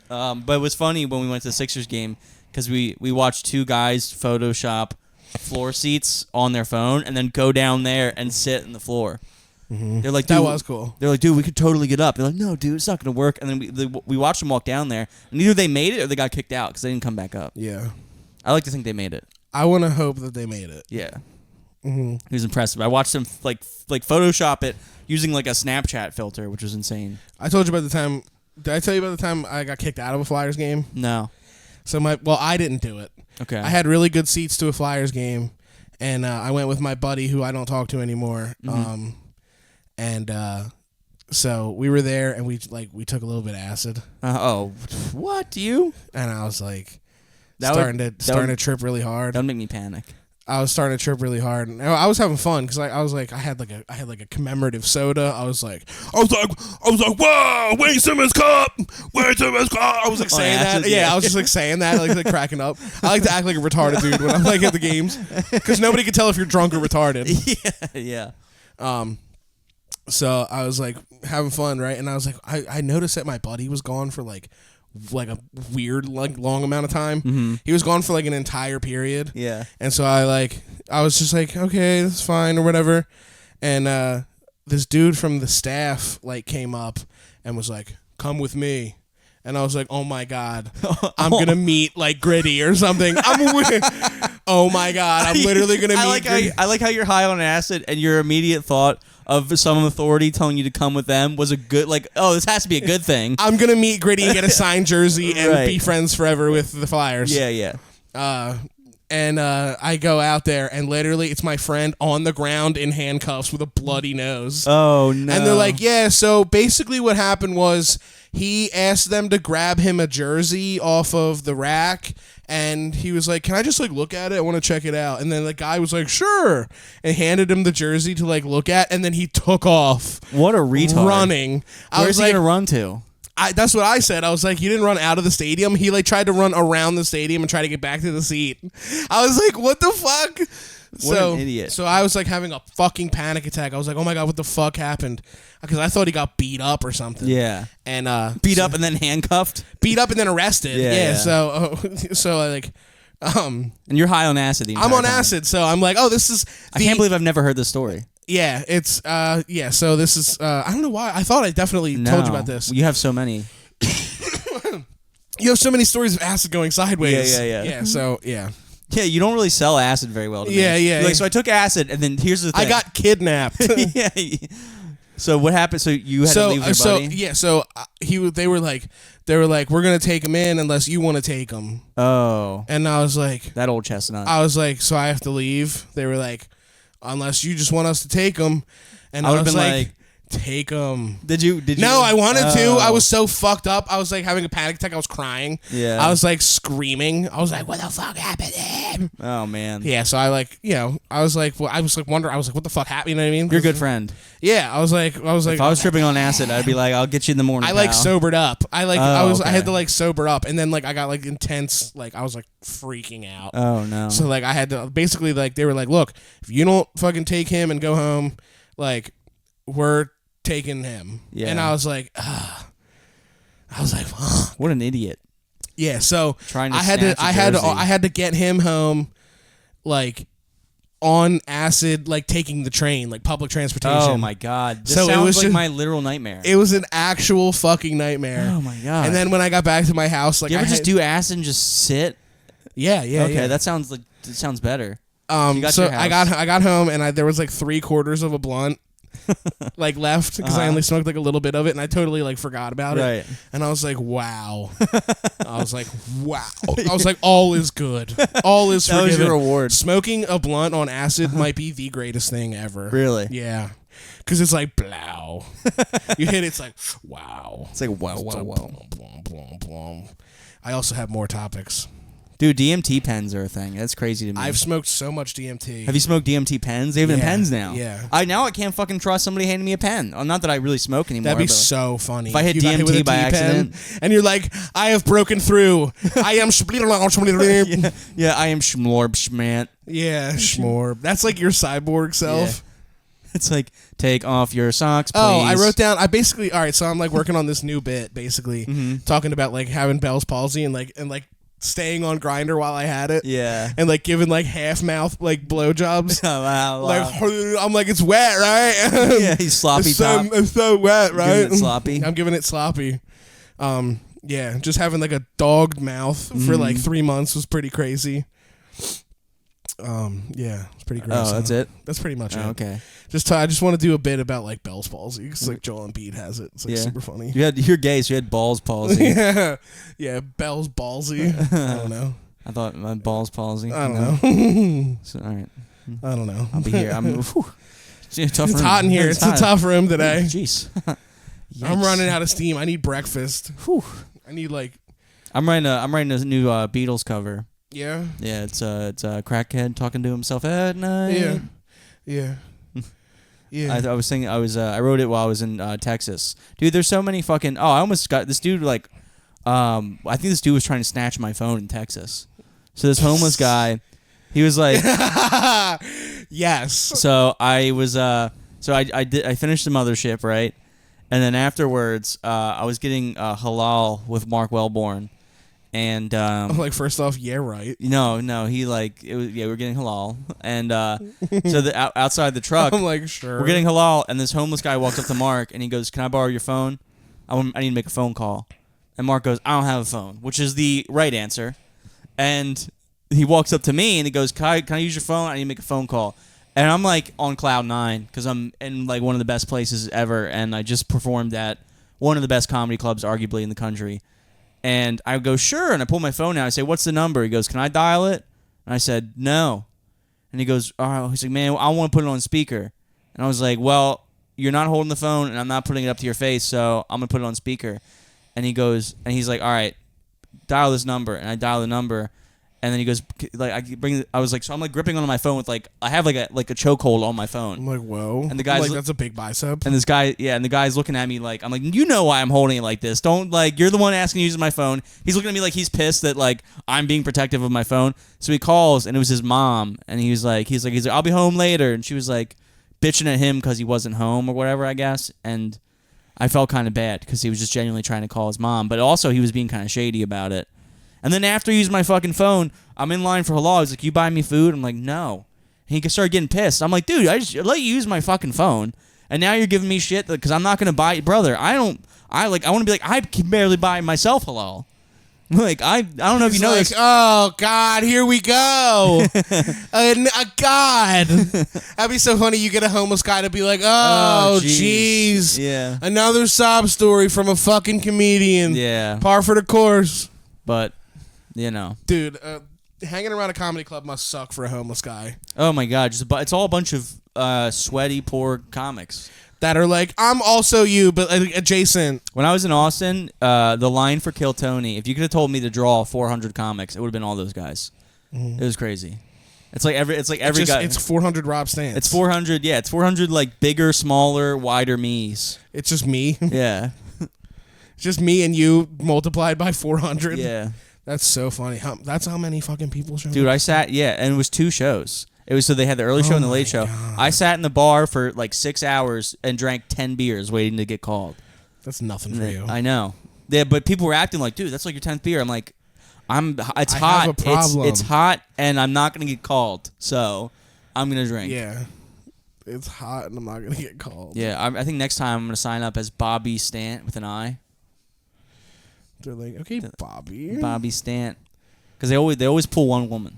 S2: But it was funny when we went to the Sixers game because we watched 2 guys Photoshop floor seats on their phone and then go down there and sit in the floor. Mm-hmm. They're like, dude,
S3: that was cool.
S2: They're like, dude, we could totally get up. They're like, no, dude, it's not gonna work. And then we watched them walk down there, and either they made it or they got kicked out because they didn't come back up.
S3: Yeah,
S2: I like to think they made it.
S3: I want to hope that they made it.
S2: Yeah.
S3: Mm-hmm.
S2: It was impressive. I watched them like Photoshop it using like a Snapchat filter, which was insane.
S3: I told you about the time. Did I tell you about the time I got kicked out of a Flyers game?
S2: No.
S3: So I didn't do it.
S2: Okay.
S3: I had really good seats to a Flyers game, and I went with my buddy who I don't talk to anymore.
S2: Mm-hmm.
S3: So we were there, and we took a little bit of acid.
S2: What you?
S3: And I was like, starting to trip really hard.
S2: That would make me panic.
S3: I was starting to trip really hard, and I was having fun because I was like, I had like a commemorative soda. I was like, whoa, Wayne Simmons cup. I was like saying that. Yeah, I was just like saying that, like cracking up. I like to act like a retarded dude when I'm like at the games because nobody can tell if you're drunk or retarded.
S2: Yeah.
S3: So I was like having fun, right? And I was like, I noticed that my buddy was gone for like a weird long amount of time.
S2: Mm-hmm.
S3: He was gone for like an entire period.
S2: Yeah.
S3: And so I was just like, okay, that's fine or whatever. And this dude from the staff came up and was like, come with me. And I was like, oh my God, I'm gonna meet Gritty or something. Oh my God, I'm literally gonna meet Gritty.
S2: I like how you're high on acid and your immediate thought of some authority telling you to come with them was a good, this has to be a good thing.
S3: I'm gonna meet Gritty and get a signed jersey and be friends forever with the Flyers.
S2: Yeah.
S3: And I go out there, and literally it's my friend on the ground in handcuffs with a bloody nose.
S2: Oh, no.
S3: And they're like, yeah, so basically what happened was he asked them to grab him a jersey off of the rack, and he was like, can I just look at it? I want to check it out. And then the guy was like, sure, and handed him the jersey to look at, and then he took off.
S2: What a retard.
S3: Running.
S2: Where's he going to run to?
S3: That's what I said. I was like, he didn't run out of the stadium. He tried to run around the stadium and try to get back to the seat. I was like, what the fuck?
S2: What an idiot.
S3: So I was having a fucking panic attack. I was like, oh my God, what the fuck happened? Because I thought he got beat up or something.
S2: Yeah.
S3: And
S2: beat up and then handcuffed?
S3: Beat up and then arrested. Yeah.
S2: And you're high on acid the entire
S3: I'm on
S2: time.
S3: acid, so I'm like, oh, this is
S2: I can't believe I've never heard this story.
S3: Yeah, it's so this is I don't know why. I thought I definitely told you about this.
S2: You have so many.
S3: You have so many stories of acid going sideways.
S2: Yeah.
S3: Yeah, so yeah.
S2: Yeah, you don't really sell acid very well to me.
S3: Yeah.
S2: So I took acid, and then here's the thing.
S3: I got kidnapped.
S2: Yeah. So what happened? So you had to leave your buddy?
S3: They were like, we're gonna take him in unless you want to take him.
S2: Oh.
S3: And I was like,
S2: that old chestnut.
S3: I was like, so I have to leave. They were like, unless you just want us to take him. And
S2: I would
S3: I was
S2: have been
S3: like, take him.
S2: Did you?
S3: No, I wanted to. I was so fucked up. I was like having a panic attack. I was crying.
S2: Yeah.
S3: I was like screaming. I was like, what the fuck happened?
S2: Oh man.
S3: Yeah. So I like, I was like, wondering. I was like, what the fuck happened? You know what I mean?
S2: You're a good friend.
S3: Yeah. I was like,
S2: if I was tripping on acid, I'd be like, I'll get you in the morning.
S3: I like
S2: pal.
S3: sobered up. I had to
S2: Okay.
S3: like sober up, and then like I got like intense. Like I was like freaking out.
S2: Oh no.
S3: So like I had to basically like they were like, look, if you don't fucking take him and go home, like we're taking him.
S2: Yeah.
S3: And I was like, fuck.
S2: What an idiot.
S3: Yeah. So
S2: Trying to
S3: I had to get him home, like on acid, like taking the train, like public transportation.
S2: Oh my god. This
S3: So it
S2: sounds
S3: was
S2: like
S3: just-
S2: my literal nightmare.
S3: It was an actual fucking nightmare.
S2: Oh my god.
S3: And then when I got back to my house, like
S2: you ever
S3: I
S2: just
S3: had,
S2: do acid and just sit?
S3: Yeah.
S2: Okay, that sounds better.
S3: So
S2: got to your
S3: I got home and there was like 3/4 of a blunt like left because I only smoked like a little bit of it and I totally like forgot about it. And I was like, wow. I was like, all is good. All is
S2: That
S3: forgiven.
S2: was your reward.
S3: Smoking a blunt on acid might be the greatest thing ever.
S2: Really?
S3: Yeah. Because it's like, blow. You hit it, it's like, wow.
S2: It's like wow.
S3: Blom, blom, blom. I also have more topics.
S2: Dude, DMT pens are a thing. That's crazy to me.
S3: I've smoked so much DMT.
S2: Have you smoked DMT pens? They have it in
S3: Yeah,
S2: pens now.
S3: yeah.
S2: I can't fucking trust somebody handing me a pen. Not that I really smoke anymore.
S3: That'd be
S2: but
S3: so funny.
S2: if I hit
S3: You got hit with
S2: DMT
S3: a
S2: by
S3: D-pen,
S2: accident.
S3: and you're like, I have broken through. I am
S2: Yeah, I am Schmorb Schmant.
S3: Yeah, Schmorb. That's like your cyborg self.
S2: It's like, take off your socks, please.
S3: Oh, I wrote down. I basically, all right. So I'm like working on this new bit, basically talking about like having Bell's palsy and like staying on Grinder while I had it.
S2: Yeah.
S3: And like giving like half mouth like blowjobs.
S2: Oh, wow.
S3: Like I'm like, it's wet, right?
S2: Yeah, he's sloppy
S3: it's
S2: top.
S3: it's so wet, right?
S2: Giving it sloppy.
S3: I'm giving it sloppy. Yeah, just having like a dogged mouth for like 3 months was pretty crazy. Yeah, it's pretty gross.
S2: Oh, that's it?
S3: That's pretty much it.
S2: Okay.
S3: I just want to do a bit about like Bell's palsy because like Joel and Pete has it. It's like super funny.
S2: You're gay, so you had balls palsy.
S3: Yeah, Bell's ballsy. I don't know.
S2: I thought my balls palsy.
S3: I don't know.
S2: So, all right.
S3: I don't know.
S2: I'll be here. It's a tough
S3: It's
S2: room.
S3: hot in here. It's a
S2: hot.
S3: tough room today.
S2: Jeez.
S3: I'm running out of steam. I need breakfast.
S2: Whew.
S3: I need like.
S2: I'm writing a new Beatles cover.
S3: Yeah.
S2: Yeah, it's a crackhead talking to himself at night.
S3: Yeah. Yeah.
S2: I was thinking I wrote it while I was in Texas. Dude, there's so many fucking I almost got this dude like I think this dude was trying to snatch my phone in Texas. So this homeless guy, he was like
S3: Yes.
S2: So I was I finished the Mothership, right? And then afterwards, I was getting halal with Mark Wellborn. And
S3: I'm like, first off, yeah, right.
S2: No, he like it was we were getting halal, and so outside the truck,
S3: I'm like, sure,
S2: we're getting halal, and this homeless guy walks up to Mark and he goes, "Can I borrow your phone? I need to make a phone call." And Mark goes, "I don't have a phone," which is the right answer. And he walks up to me and he goes, "Can I use your phone? I need to make a phone call." And I'm like on cloud 9 because I'm in like one of the best places ever, and I just performed at one of the best comedy clubs, arguably in the country. And I go, sure. And I pull my phone out. I say, what's the number? He goes, can I dial it? And I said, no. And he goes, oh, he's like, man, I want to put it on speaker. And I was like, well, you're not holding the phone and I'm not putting it up to your face, so I'm going to put it on speaker. And he goes, and he's like, all right, dial this number. And I dial the number. And then he goes, like, I was like, so I'm like gripping onto my phone with like, I have like a chokehold on my phone.
S3: I'm like, whoa.
S2: And the guy's
S3: like, that's a big bicep.
S2: And this guy, and the guy's looking at me like, I'm like, you know why I'm holding it like this. Don't, like, you're the one asking to use my phone. He's looking at me like he's pissed that, like, I'm being protective of my phone. So he calls, and it was his mom. And he's like, I'll be home later. And she was like bitching at him because he wasn't home or whatever, I guess. And I felt kind of bad because he was just genuinely trying to call his mom. But also he was being kind of shady about it. And then after he used my fucking phone, I'm in line for halal. He's like, you buy me food? I'm like, no. And he started getting pissed. I'm like, dude, I just let you use my fucking phone. And now you're giving me shit because I'm not going to buy it. Brother, I want to be like, I can barely buy myself halal. Like, I don't know if you know
S3: like,
S2: this.
S3: Oh, God, here we go. God. That'd be so funny. You get a homeless guy to be like, oh, jeez.
S2: Yeah.
S3: Another sob story from a fucking comedian.
S2: Yeah.
S3: Par for the course.
S2: But, you know.
S3: Dude, hanging around a comedy club must suck for a homeless guy.
S2: Oh, my God. It's all a bunch of sweaty, poor comics.
S3: that are like, I'm also you, but adjacent.
S2: When I was in Austin, the line for Kill Tony, if you could have told me to draw 400 comics, it would have been all those guys. It was crazy. It's like every guy.
S3: It's 400 Rob Stans.
S2: It's 400. Yeah, it's 400 like bigger, smaller, wider me's.
S3: It's just me.
S2: Yeah.
S3: It's just me and you multiplied by 400.
S2: Yeah.
S3: That's so funny. That's how many fucking people showed
S2: Dude,
S3: up.
S2: I sat. Yeah, and it was 2 shows. It was so they had the early show and the late show.
S3: God.
S2: I sat in the bar for like 6 hours and drank 10 beers waiting to get called.
S3: That's nothing for you.
S2: I know. Yeah, but people were acting like, dude, that's like your 10th beer. I'm like, it's
S3: I
S2: hot.
S3: have a problem.
S2: It's hot, and I'm not gonna get called, so I'm gonna drink.
S3: Yeah, it's hot, and I'm not gonna get called.
S2: Yeah, I think next time I'm gonna sign up as Bobby Stant with an I.
S3: They're like, okay, Bobby.
S2: Bobby Stant, because they always pull one woman.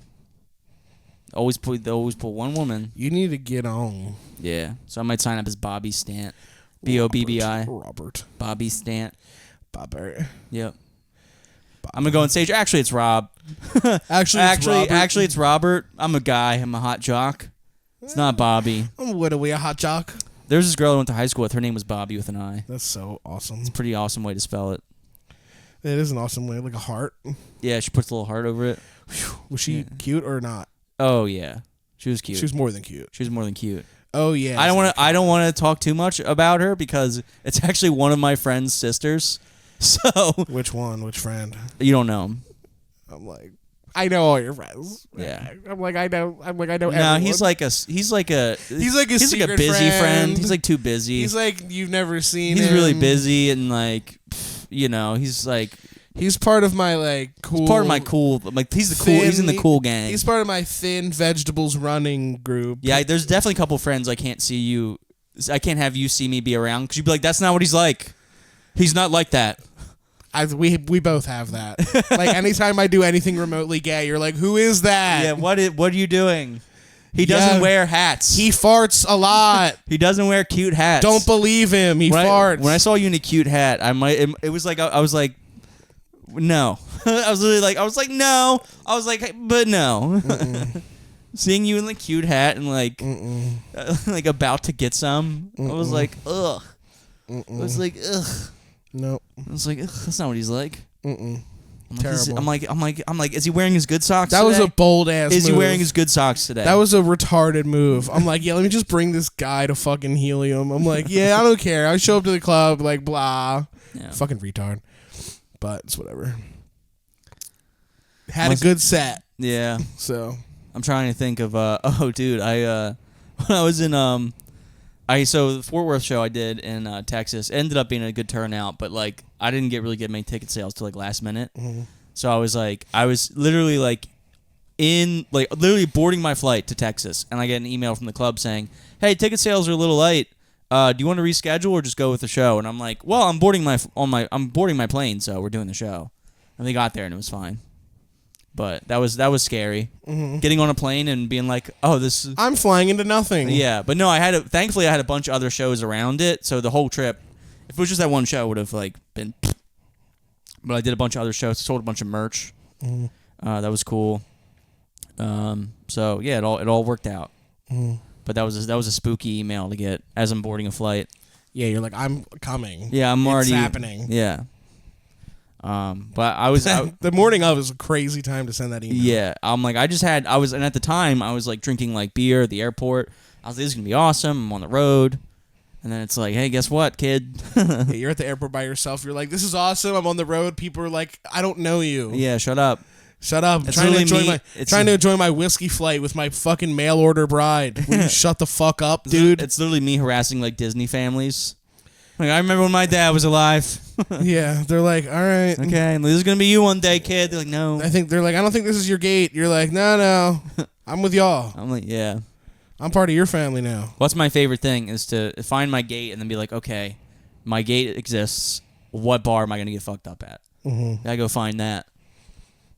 S2: They always pull one woman.
S3: You need to get on.
S2: Yeah, so I might sign up as Bobby Stant. Bobbi.
S3: Robert.
S2: Bobby Stant.
S3: Bobber.
S2: Yep. I'm gonna go on stage. Actually, it's Rob.
S3: Actually,
S2: it's Robert. I'm a guy. I'm a hot jock. It's not Bobby.
S3: What are we, a hot jock?
S2: There's this girl I went to high school with. Her name was Bobby with an I.
S3: That's so awesome.
S2: It's a pretty awesome way to spell it.
S3: It is an awesome way, like a heart.
S2: Yeah, she puts a little heart over it.
S3: Was she cute or not?
S2: Oh yeah, she was cute.
S3: She was more than cute.
S2: She was more than cute.
S3: Oh yeah.
S2: I don't want to talk too much about her because it's actually one of my friend's sisters. So
S3: which one? Which friend?
S2: You don't know him.
S3: I'm like, I know all your friends.
S2: Yeah.
S3: I'm like, I know. No,
S2: everyone. He's like a busy friend. He's like too busy.
S3: He's like you've never seen.
S2: He's
S3: him.
S2: really busy and like, he's like.
S3: He's part of my like cool.
S2: He's part of my cool. Like he's the cool. He's in the cool gang.
S3: He's part of my thin vegetables running group.
S2: Yeah, there's definitely a couple friends I can't see you. I can't have you see me be around because you'd be like, that's not what he's like. He's not like that.
S3: We both have that. Like anytime I do anything remotely gay, you're like, who is that?
S2: Yeah, what are you doing? He doesn't wear hats.
S3: He farts a lot.
S2: He doesn't wear cute hats.
S3: Don't believe him. He farts.
S2: When I saw you in a cute hat, it was like I was like, no. I was like, no. I was like, but no. Seeing you in the cute hat and like, like about to get some, I was like, ugh. I was like, ugh.
S3: Nope.
S2: I was like, ugh, that's not what he's like.
S3: Terrible.
S2: I'm like, is he wearing his good socks?
S3: That
S2: today?
S3: was a bold ass.
S2: Is
S3: move.
S2: he wearing his good socks today?
S3: That was a retarded move. I'm like, yeah, let me just bring this guy to fucking Helium. I'm like, yeah, I don't care. I show up to the club, like, blah. Yeah. Fucking retard. But it's whatever. Had a good set.
S2: Yeah.
S3: So
S2: I'm trying to think of dude, I when I was in so the Fort Worth show I did in Texas ended up being a good turnout, but like I didn't really get many ticket sales till like last minute. So I was literally boarding my flight to Texas, and I get an email from the club saying, "Hey, ticket sales are a little light. Do you want to reschedule or just go with the show?" And I'm like, "Well, I'm boarding my plane, so we're doing the show." And they got there and it was fine. But that was scary. Getting on a plane and being like, "Oh, this is
S3: I'm flying into nothing."
S2: Yeah, but no, thankfully I had a bunch of other shows around it, so the whole trip, if it was just that one show, would have like been. But I did a bunch of other shows, sold a bunch of merch. That was cool. So yeah, it all worked out. But that was a spooky email to get as I'm boarding a flight.
S3: Yeah, you're like, I'm coming.
S2: Yeah, it's
S3: happening.
S2: Yeah. But I was
S3: the morning of is a crazy time to send that email.
S2: Yeah, I'm like, and at the time I was like drinking like beer at the airport. I was like, this is gonna be awesome. I'm on the road, and then it's like, hey, guess what, kid?
S3: Yeah, you're at the airport by yourself. You're like, this is awesome. I'm on the road. People are like, I don't know you.
S2: Yeah, shut up.
S3: Shut up. I'm trying to enjoy my whiskey flight with my fucking mail order bride. Will you shut the fuck up, dude?
S2: It's literally me harassing like Disney families. Like, I remember when my dad was alive.
S3: Yeah, they're like, all right.
S2: Okay, this is going to be you one day, kid. They're like, no.
S3: They're like, I don't think this is your gate. You're like, no, I'm with y'all.
S2: I'm like, yeah.
S3: I'm part of your family now.
S2: What's my favorite thing is to find my gate and then be like, okay, my gate exists. What bar am I going to get fucked up at? I go find that.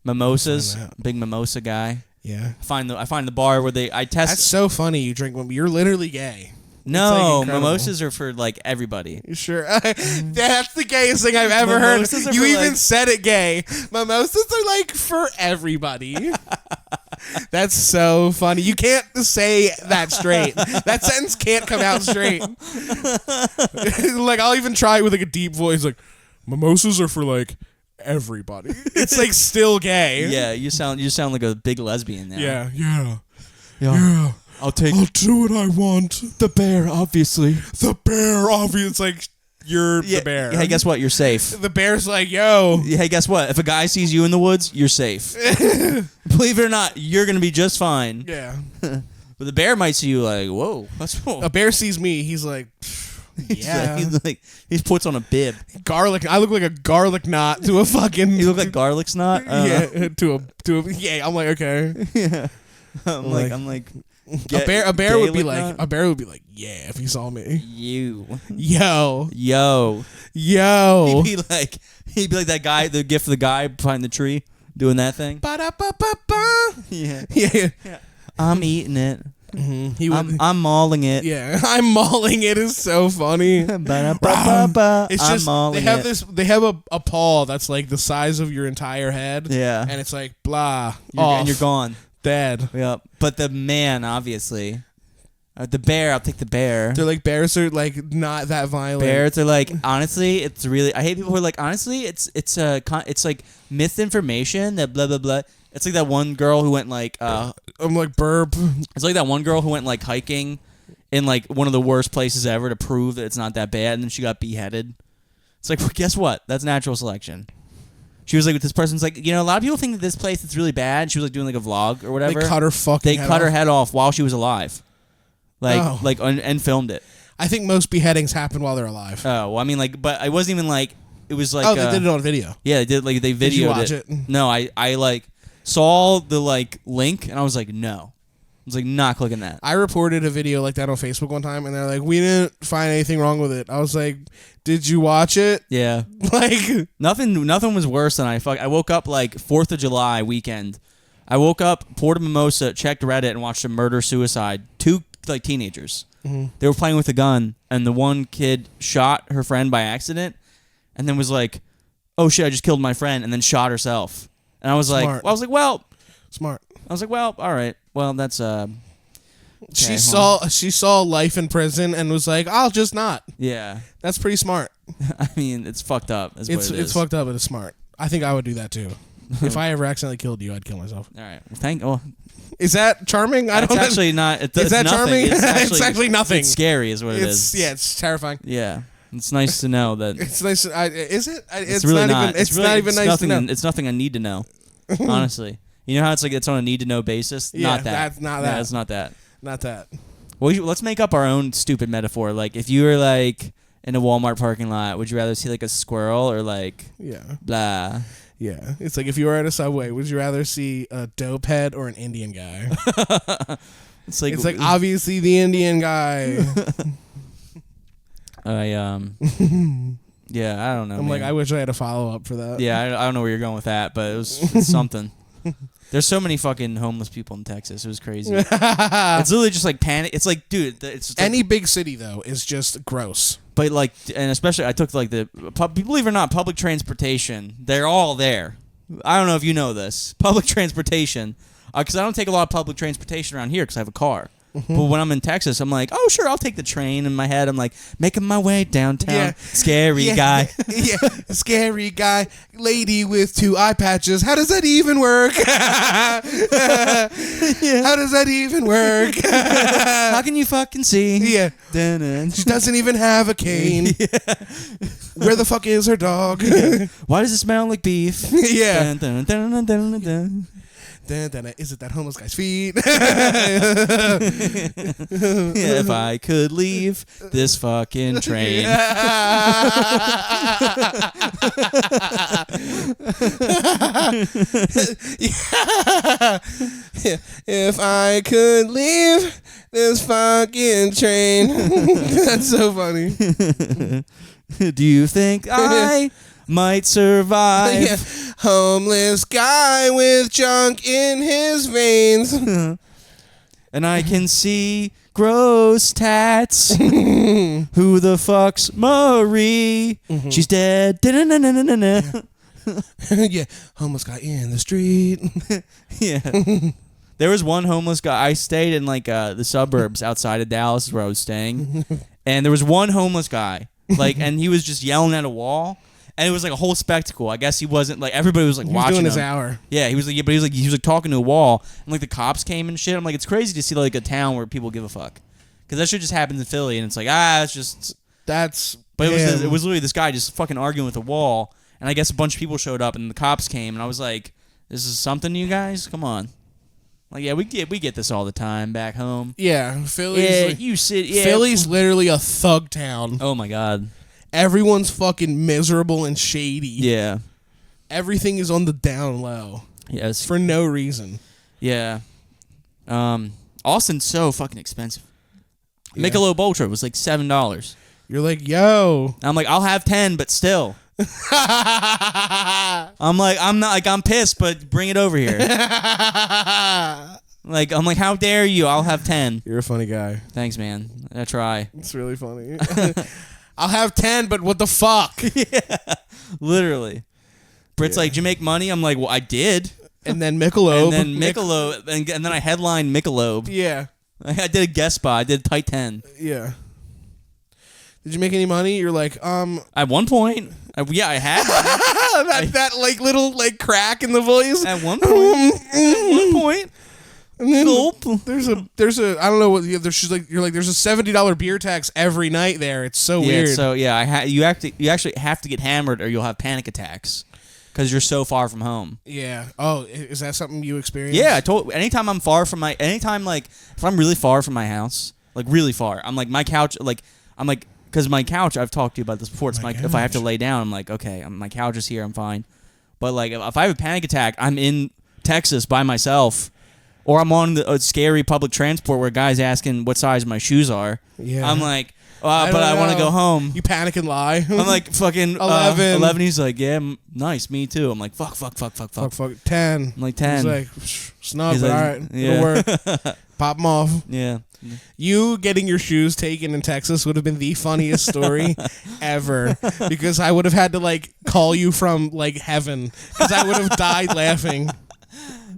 S2: Mimosas, big mimosa guy.
S3: Yeah.
S2: I find the bar where I test.
S3: That's so funny. You drink one. You're literally gay.
S2: No, mimosas are for like everybody.
S3: You sure? That's the gayest thing I've ever heard. You even said it gay. Mimosas are like for everybody. That's so funny. You can't say that straight. That sentence can't come out straight. Like, I'll even try it with like a deep voice, like, mimosas are for like everybody. It's like still gay.
S2: Yeah, you sound like a big lesbian now.
S3: Yeah.
S2: I'll
S3: do what I want.
S2: the bear, obviously.
S3: The bear, obviously. It's like, you're the bear.
S2: Hey, guess what? You're safe.
S3: The bear's like, yo.
S2: Hey, guess what? If a guy sees you in the woods, you're safe. Believe it or not, you're gonna be just fine.
S3: Yeah.
S2: But the bear might see you like, whoa, that's cool.
S3: A bear sees me, he's like, yeah.
S2: He puts on a bib.
S3: Garlic. I look like a garlic knot to a fucking.
S2: You look like garlic snot.
S3: Yeah. To a. Yeah. I'm like, okay.
S2: Yeah. I'm like.
S3: A bear would be
S2: knot?
S3: like, yeah, if he saw me.
S2: You.
S3: Yo.
S2: He'd be like that guy, the gif of the guy behind the tree doing that thing.
S3: Ba-da-ba-ba-ba.
S2: Yeah. I'm eating it.
S3: Mm-hmm.
S2: I'm mauling it.
S3: Yeah, I'm mauling it is so funny. It's just they have a paw that's like the size of your entire head.
S2: Yeah,
S3: and it's like blah,
S2: and you're gone,
S3: dead.
S2: Yep. But the man, obviously, the bear. I'll take the bear.
S3: They're like, bears are like not that violent.
S2: Bears are like, honestly, it's really. I hate people who are like, honestly, it's like misinformation that blah blah blah. It's like that one girl who went like
S3: I'm like burp.
S2: It's like that one girl who went like hiking in like one of the worst places ever to prove that it's not that bad, and then she got beheaded. It's like, well, guess what? That's natural selection. She was like, this person's like, a lot of people think that this place is really bad. She was like doing like a vlog or whatever.
S3: They cut her fucking.
S2: Her head off while she was alive, and filmed it.
S3: I think most beheadings happen while they're alive.
S2: Oh, well, I mean, like, but I wasn't even like, it was like.
S3: Oh, they did it on video.
S2: Yeah, they did. Like, they videoed
S3: did you watch it?
S2: No, I like saw the like link and I was like, no. I was like, not clicking that.
S3: I reported a video like that on Facebook one time, and they're like, we didn't find anything wrong with it. I was like, did you watch it?
S2: Yeah.
S3: Like,
S2: nothing was worse than I woke up like 4th of July weekend. I woke up, poured a mimosa, checked Reddit, and watched a murder-suicide. 2 like teenagers. Mm-hmm. They were playing with a gun, and the one kid shot her friend by accident, and then was like, oh shit, I just killed my friend, and then shot herself. And I was
S3: Smart.
S2: Smart. I was like, well, all right. Well, that's okay,
S3: she saw life in prison and was like, I'll just not.
S2: Yeah. That's
S3: pretty smart.
S2: I mean, it's fucked up.
S3: It's fucked up, but it's smart. I think I would do that too. If I ever accidentally killed you, I'd kill myself.
S2: All right. Well,
S3: is that charming?
S2: I don't know. It's actually not. Is that charming?
S3: It's actually nothing.
S2: It's scary is what it is.
S3: Yeah, it's terrifying.
S2: Yeah. It's nice to know that.
S3: It's nice. Is it?
S2: It's really not.
S3: It's not even nice to know.
S2: It's nothing I need to know. Honestly. You know how it's like it's on a need-to-know basis?
S3: Yeah,
S2: not that.
S3: That's not that.
S2: Yeah, it's not that.
S3: Not that.
S2: Well, let's make up our own stupid metaphor. Like, if you were, like, in a Walmart parking lot, would you rather see, like, a squirrel or, like, blah?
S3: Yeah. It's like if you were at a Subway, would you rather see a dope head or an Indian guy?
S2: It's like
S3: obviously the Indian guy.
S2: Yeah, I don't know.
S3: I'm like, I wish I had a follow-up for that.
S2: Yeah, I don't know where you're going with that, but it's something. There's so many fucking homeless people in Texas. It was crazy. It's literally just like panic. It's like, dude, it's like,
S3: any big city though is just gross.
S2: But like, and especially I took like believe it or not, public transportation. They're all there. I don't know if you know this. Public transportation, because I don't take a lot of public transportation around here because I have a car. Mm-hmm. But when I'm in Texas, I'm like, oh, sure, I'll take the train. In my head, I'm like, making my way downtown.
S3: Yeah.
S2: Scary guy.
S3: Yeah, scary guy. Lady with 2 eye patches. How does that even work? How does that even work?
S2: How can you fucking see?
S3: Yeah. She doesn't even have a cane. Yeah. Where the fuck is her dog?
S2: Yeah. Why does it smell like beef?
S3: Yeah.
S2: Dun, dun, dun, dun, dun, dun.
S3: Is it that homeless guy's feet?
S2: If I could leave this fucking train.
S3: If I could leave this fucking train. That's so funny.
S2: Do you think I might survive?
S3: Yeah. Homeless guy with junk in his veins.
S2: And I can see gross tats. Who the fuck's Marie? Mm-hmm. She's dead.
S3: Yeah. Homeless guy in the street.
S2: Yeah. There was one homeless guy. I stayed in like the suburbs outside of Dallas, is where I was staying, and there was one homeless guy, like, and he was just yelling at a wall, and it was like a whole spectacle. I guess he wasn't like everybody was like watching
S3: doing
S2: him.
S3: his hour.
S2: Yeah, he was like, but he was like talking to a wall, and like the cops came and shit. I'm like, it's crazy to see like a town where people give a fuck, because that shit just happens in Philly, and it's like it's just
S3: that's.
S2: But it was literally this guy just fucking arguing with a wall, and I guess a bunch of people showed up, and the cops came, and I was like, this is something to you guys? Come on. Like, yeah, we get this all the time back home.
S3: Yeah, Philly's.
S2: Yeah,
S3: Philly's literally a thug town.
S2: Oh my god.
S3: Everyone's fucking miserable and shady.
S2: Yeah.
S3: Everything is on the down low.
S2: Yes.
S3: For no reason.
S2: Yeah. Austin's so fucking expensive.
S3: Yeah.
S2: Michelob Ultra was like $7.
S3: You're like, yo.
S2: I'm like, I'll have 10, but still. I'm pissed, but bring it over here. Like, I'm like, how dare you? I'll have 10.
S3: You're a funny guy.
S2: Thanks, man. I try.
S3: It's really funny. I'll have 10, but what the fuck?
S2: Yeah, literally. Brit's like, did you make money? I'm like, well, I did.
S3: And then Michelob.
S2: And then Michelob, and then I headlined Michelob.
S3: Yeah.
S2: I did a guest spot. I did Tight 10.
S3: Yeah. Did you make any money? You're like,
S2: At one point, I had money.
S3: that like little like crack in the voice.
S2: At one point.
S3: And then there's a I don't know what there's there's a $70 beer tax every night there. It's so weird.
S2: So yeah, you actually have to get hammered or you'll have panic attacks because you're so far from home.
S3: Yeah. Oh, is that something you experience?
S2: Yeah, anytime I'm far from if I'm really far from my house, like really far, I'm like my couch, because my couch, I've talked to you about this before. It's like if I have to lay down, I'm like, okay, my couch is here, I'm fine. But like if I have a panic attack, I'm in Texas by myself, or I'm on a scary public transport where a guy's asking what size my shoes are. Yeah. I'm like, but I want to go home.
S3: You panic and lie.
S2: I'm like fucking
S3: 11.
S2: 11. He's like, yeah, nice, me too. I'm like, fuck.
S3: 10.
S2: I'm like 10.
S3: He's like, snub,
S2: He's
S3: all
S2: like,
S3: right,
S2: yeah.
S3: it'll work. Pop them off.
S2: Yeah.
S3: You getting your shoes taken in Texas would have been the funniest story ever, because I would have had to like call you from like heaven, because I would have died laughing.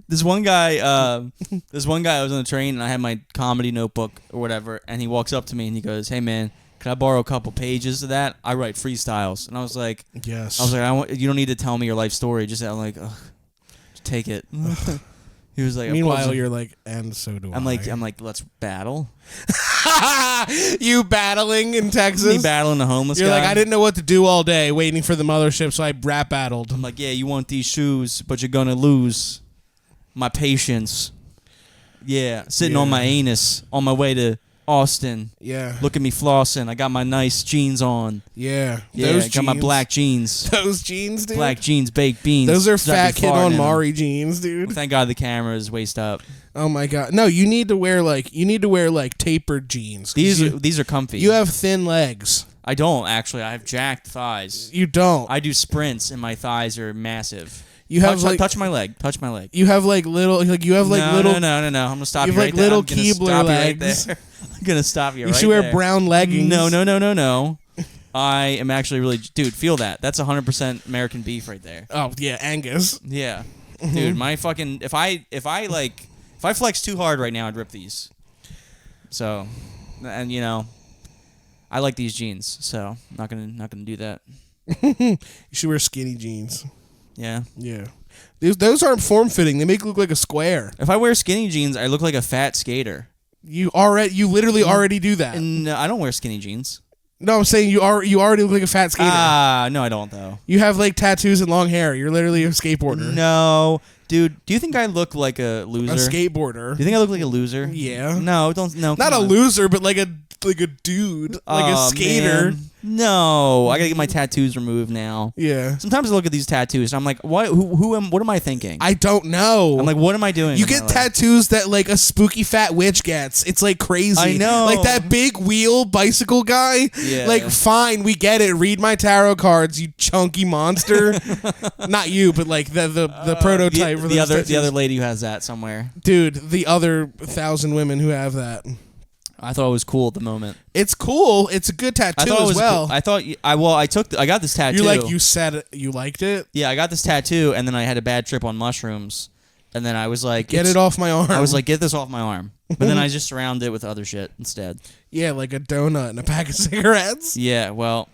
S2: This one guy, I was on the train and I had my comedy notebook or whatever, and he walks up to me and he goes, "Hey man, can I borrow a couple pages of that? I write freestyles." And I was like,
S3: "Yes."
S2: I was like, you don't need to tell me your life story. Just I'm like, ugh, just take it. He was like,
S3: meanwhile, you're like, and so do I.
S2: I'm like, let's battle.
S3: You battling in Texas?
S2: Me battling the homeless guy.
S3: You're like, I didn't know what to do all day waiting for the mothership, so I rap battled.
S2: I'm like, yeah, you want these shoes, but you're gonna lose my patience. Yeah, sitting on my anus on my way to Austin.
S3: Yeah.
S2: Look at me flossing. I got my nice jeans on.
S3: Yeah.
S2: Yeah, I got my black jeans.
S3: Those jeans, dude.
S2: Black jeans, baked beans.
S3: Those are fat kid on Maury jeans, dude.
S2: Thank God the camera is waist up.
S3: Oh my God. No, you need to wear like tapered jeans.
S2: These are comfy.
S3: You have thin legs.
S2: I don't actually. I have jacked thighs.
S3: You don't.
S2: I do sprints and my thighs are massive.
S3: You have
S2: touch my leg. Touch my leg.
S3: You have like little No. I'm
S2: gonna stop you right there.
S3: You have like little Keebler legs.
S2: I'm gonna stop you right there.
S3: You should wear brown leggings.
S2: No. I am actually really, dude. Feel that? That's 100% American beef right there.
S3: Oh yeah, Angus.
S2: Yeah, dude. My fucking if I flex too hard right now, I'd rip these. So, and I like these jeans, so I'm not gonna do that.
S3: You should wear skinny jeans.
S2: Yeah.
S3: Yeah. Those aren't form-fitting. They make you look like a square.
S2: If I wear skinny jeans, I look like a fat skater.
S3: You literally already do that.
S2: No, I don't wear skinny jeans.
S3: No, I'm saying you already look like a fat skater.
S2: No, I don't though.
S3: You have like tattoos and long hair. You're literally a skateboarder.
S2: No. Dude, do you think I look like a loser?
S3: A skateboarder.
S2: Do you think I look like a loser?
S3: Yeah.
S2: No, don't. No,
S3: not a loser, but like a dude, like a skater.
S2: Man. No, I gotta get my tattoos removed now.
S3: Yeah.
S2: Sometimes I look at these tattoos and I'm like, what? What am I thinking?
S3: I don't know.
S2: I'm like, what am I doing?
S3: You get tattoos that like a spooky fat witch gets. It's like crazy.
S2: I know.
S3: Like that big wheel bicycle guy.
S2: Yeah.
S3: Like, fine, we get it. Read my tarot cards, you chunky monster. Not you, but like the prototype.
S2: The other lady who has that somewhere.
S3: Dude, the other 1,000 women who have that.
S2: I thought it was cool at the moment.
S3: It's cool. It's a good tattoo as well.
S2: Cool. I got this tattoo.
S3: You said you liked it?
S2: Yeah, I got this tattoo and then I had a bad trip on mushrooms And then I was like,
S3: get it off my arm.
S2: I was like, get this off my arm. But then I just surrounded it with other shit instead.
S3: Yeah, like a donut and a pack of cigarettes.
S2: Yeah, well,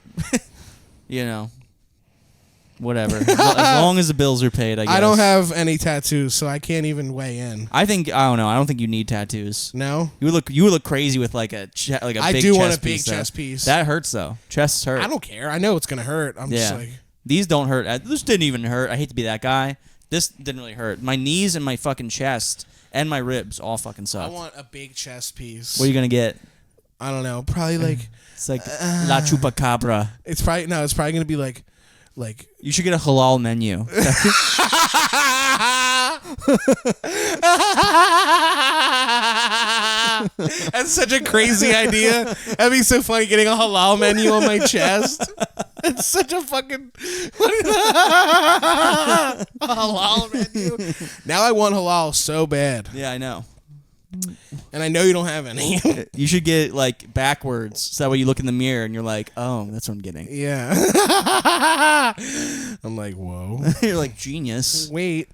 S2: whatever. As long as the bills are paid, I guess.
S3: I don't have any tattoos, so I can't even weigh in.
S2: I don't know. I don't think you need tattoos.
S3: No?
S2: You would look crazy with like a big chest piece.
S3: I do want a big chest piece.
S2: That hurts though. Chests hurt.
S3: I don't care. I know it's going to hurt. I'm just like...
S2: These don't hurt. This didn't even hurt. I hate to be that guy. This didn't really hurt. My knees and my fucking chest and my ribs all fucking suck.
S3: I want a big chest piece.
S2: What are you going to get?
S3: I don't know. Probably like...
S2: It's like La Chupacabra.
S3: It's probably going to be like...
S2: You should get a halal menu.
S3: That's such a crazy idea. That'd be so funny getting a halal menu on my chest. It's such a fucking halal menu. Now I want halal so bad.
S2: Yeah, I know.
S3: And I know you don't have any.
S2: You should get like backwards, so that way you look in the mirror and you're like, oh, that's what I'm getting.
S3: Yeah. I'm like, whoa.
S2: You're like, genius.
S3: Wait.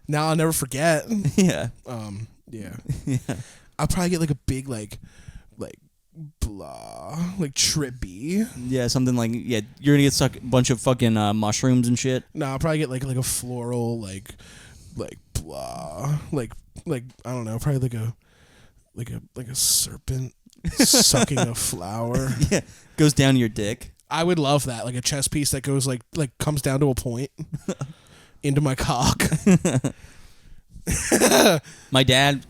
S3: Now I'll never forget.
S2: Yeah.
S3: Yeah.
S2: Yeah.
S3: I'll probably get like a big like blah, like trippy.
S2: Yeah, something like, you're gonna get stuck a bunch of fucking mushrooms and shit.
S3: No, I'll probably get like a floral like blah, like I don't know, probably like a serpent sucking a flower.
S2: Yeah, goes down your dick.
S3: I would love that, like a chest piece that goes like comes down to a point into my cock.
S2: My dad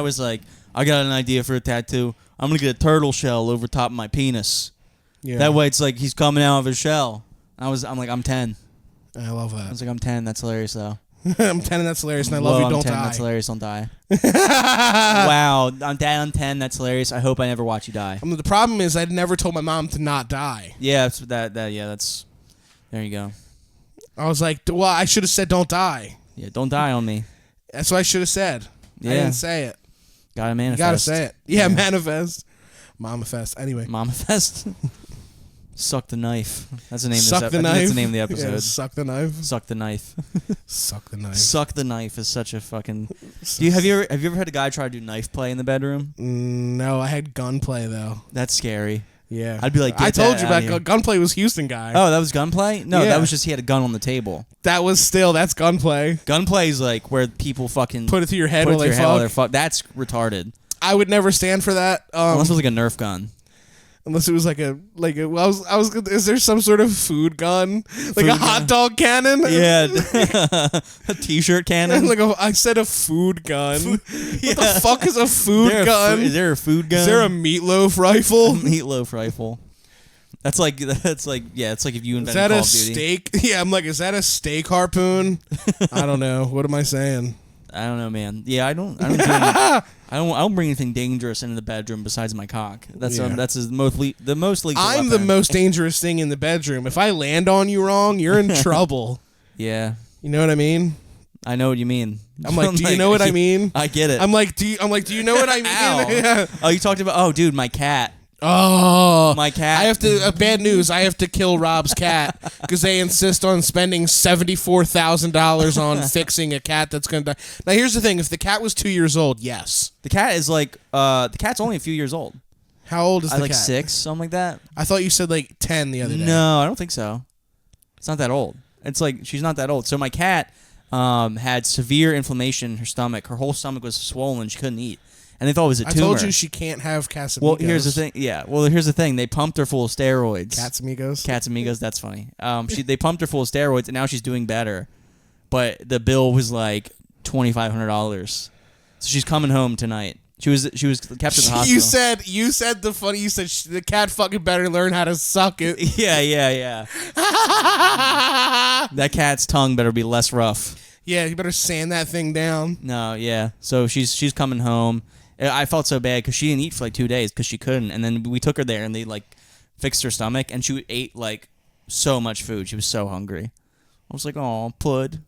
S2: was like, I got an idea for a tattoo. I'm gonna get a turtle shell over top of my penis. Yeah. That way it's like he's coming out of his shell. I'm like, I'm 10.
S3: I love that.
S2: I was like, I'm 10. That's hilarious though.
S3: I'm 10 and that's hilarious, and I love you. Don't
S2: 10,
S3: die.
S2: That's hilarious. Don't die. Wow, I'm 10. That's hilarious. I hope I never watch you die.
S3: The problem is I'd never told my mom to not die.
S2: Yeah, that's that. Yeah, that's. There you go.
S3: I was like, well, I should have said don't die.
S2: Yeah, don't die on me.
S3: That's what I should have said. Yeah. I didn't say it.
S2: Gotta manifest.
S3: You gotta say it. Yeah, manifest. Mama-fest. Anyway.
S2: Mama-fest. Suck the knife. That's the name.
S3: Suck the knife.
S2: That's the name of the episode.
S3: Yeah, suck the knife.
S2: Suck the knife.
S3: Suck the knife.
S2: Suck the knife is such a fucking. Have you ever had a guy try to do knife play in the bedroom?
S3: No, I had gunplay though.
S2: That's scary.
S3: Yeah,
S2: I'd be like,
S3: I told you about gunplay. Was Houston guy.
S2: Oh, that was gunplay? No,
S3: yeah.
S2: That was just he had a gun on the table.
S3: That's gunplay.
S2: Gunplay is like where people fucking
S3: put it through your head while they fuck.
S2: That's retarded.
S3: I would never stand for that.
S2: Unless it was like a Nerf gun.
S3: Unless it was like a is there some sort of food gun? Like a hot dog cannon?
S2: Yeah. A t-shirt cannon?
S3: I said a food gun. What the fuck is a food gun?
S2: Is there a food gun?
S3: Is there a meatloaf rifle?
S2: Meatloaf rifle. It's like if you invented
S3: Call of Duty. Is that a steak? Yeah, I'm like, is that a steak harpoon? I don't know. What am I saying?
S2: I don't know, man. Yeah, I don't bring anything dangerous into the bedroom besides my cock. That's the most lethal
S3: I'm
S2: weapon.
S3: the most dangerous thing in the bedroom. If I land on you wrong, you're in trouble.
S2: Yeah.
S3: You know what I mean?
S2: I know what you mean.
S3: I'm like, do you know what I mean?
S2: I get it.
S3: I'm like, do you know what I mean?
S2: Yeah. Oh, you talked about dude, my cat.
S3: Oh,
S2: my cat.
S3: I have to. Bad news. I have to kill Rob's cat because they insist on spending $74,000 on fixing a cat that's gonna die. Now, here's the thing: if the cat was 2 years old, yes.
S2: The cat is like the cat's only a few years old.
S3: How old is the
S2: like
S3: cat?
S2: 6, something like that.
S3: I thought you said like 10 the other day.
S2: No, I don't think so. It's not that old. It's like she's not that old. So my cat had severe inflammation in her stomach. Her whole stomach was swollen. She couldn't eat. And they thought it was a tumor.
S3: I told you she can't have Casamigos.
S2: Well, here's the thing. Yeah. Well, here's the thing. They pumped her full of steroids.
S3: Casamigos.
S2: That's funny. They pumped her full of steroids, and now she's doing better. But the bill was like $2,500. So she's coming home tonight. She was kept at the hospital.
S3: You said the cat fucking better learn how to suck it.
S2: Yeah. That cat's tongue better be less rough.
S3: Yeah, you better sand that thing down.
S2: No, yeah. So she's coming home. I felt so bad because she didn't eat for like 2 days because she couldn't. And then we took her there and they like fixed her stomach and she ate like so much food. She was so hungry. I was like, oh, Pud.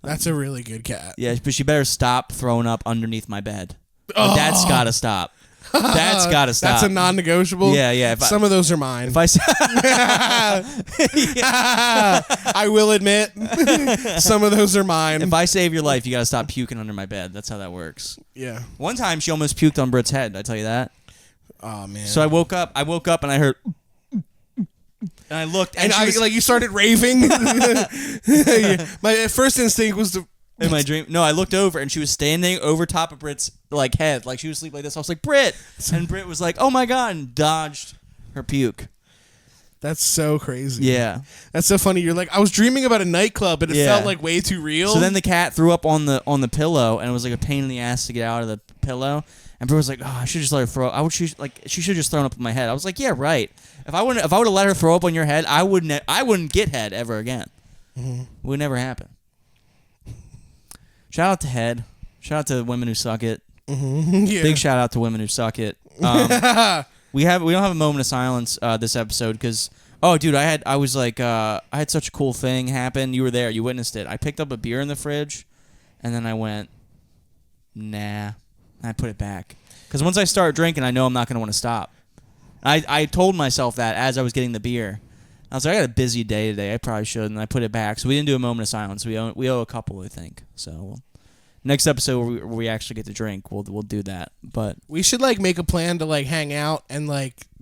S3: That's a really good cat.
S2: Yeah, but she better stop throwing up underneath my bed. That's got to stop. That's got to stop.
S3: That's a non-negotiable.
S2: Yeah.
S3: Some of those are mine.
S2: If I
S3: I will admit, some of those are mine.
S2: If I save your life, you got to stop puking under my bed. That's how that works.
S3: Yeah.
S2: One time, she almost puked on Britt's head. Did I tell you that?
S3: Oh man.
S2: So I woke up and I heard, and I looked, and
S3: you started raving. My first instinct was to.
S2: In my dream, no, I looked over and she was standing over top of Britt's head, like she was asleep like this. I was like, Britt, and Britt was like, oh my god, and dodged her puke.
S3: That's so crazy.
S2: Yeah,
S3: that's so funny. You're like, I was dreaming about a nightclub, and it felt like way too real.
S2: So then the cat threw up on the pillow, and it was like a pain in the ass to get out of the pillow. And Britt was like, oh, I should just let her throw up. She should have just thrown up on my head. I was like, yeah, right. If I would have let her throw up on your head, I wouldn't get head ever again. Mm-hmm. It would never happen. Shout out to head. Shout out to women who suck it.
S3: Mm-hmm. Yeah.
S2: Big shout out to women who suck it. We don't have a moment of silence this episode because dude, I had such a cool thing happen. You were there. You witnessed it. I picked up a beer in the fridge, and then I went, nah, and I put it back because once I start drinking, I know I'm not going to want to stop. I told myself that as I was getting the beer. I was like, I got a busy day today. I probably should, and I put it back. So we didn't do a moment of silence. We owe a couple, I think. So next episode where we actually get to drink, we'll do that. But
S3: we should make a plan to hang out and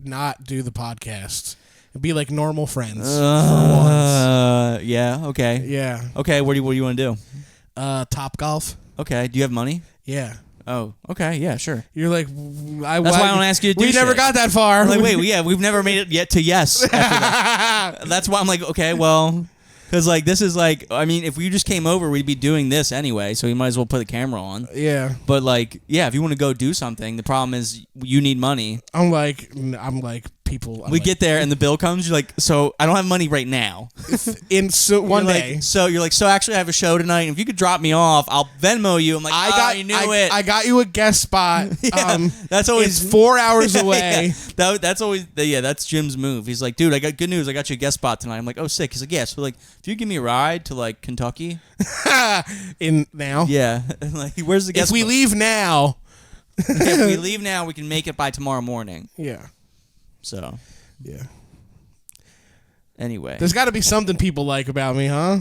S3: not do the podcast. Be normal friends for once.
S2: Yeah. Okay.
S3: Yeah.
S2: Okay. What do you want to do?
S3: Top golf.
S2: Okay. Do you have money?
S3: Yeah.
S2: Oh, okay, yeah, sure.
S3: You're like,
S2: that's why I don't ask you to do
S3: We never got that far.
S2: I'm like, wait, we've never made it yet to yes. After that. That's why I'm like, okay, well, because this is if we just came over, we'd be doing this anyway, so we might as well put the camera on.
S3: Yeah.
S2: But if you want to go do something, the problem is you need money.
S3: I'm like people.
S2: We get there and the bill comes. You're like, so I don't have money right now.
S3: One day.
S2: So you're like, so actually I have a show tonight. And if you could drop me off, I'll Venmo you. I'm like, I knew it.
S3: I got you a guest spot.
S2: Yeah, that's always
S3: it's 4 hours away.
S2: That's always that's Jim's move. He's like, dude, I got good news. I got you a guest spot tonight. I'm like, oh, sick. He's like, yeah. So if you give me a ride to Kentucky,
S3: in now,
S2: yeah. Where's the guest?
S3: If we leave now,
S2: if we leave now, we can make it by tomorrow morning.
S3: Yeah.
S2: So,
S3: yeah.
S2: Anyway,
S3: there's got to be something people like about me, huh?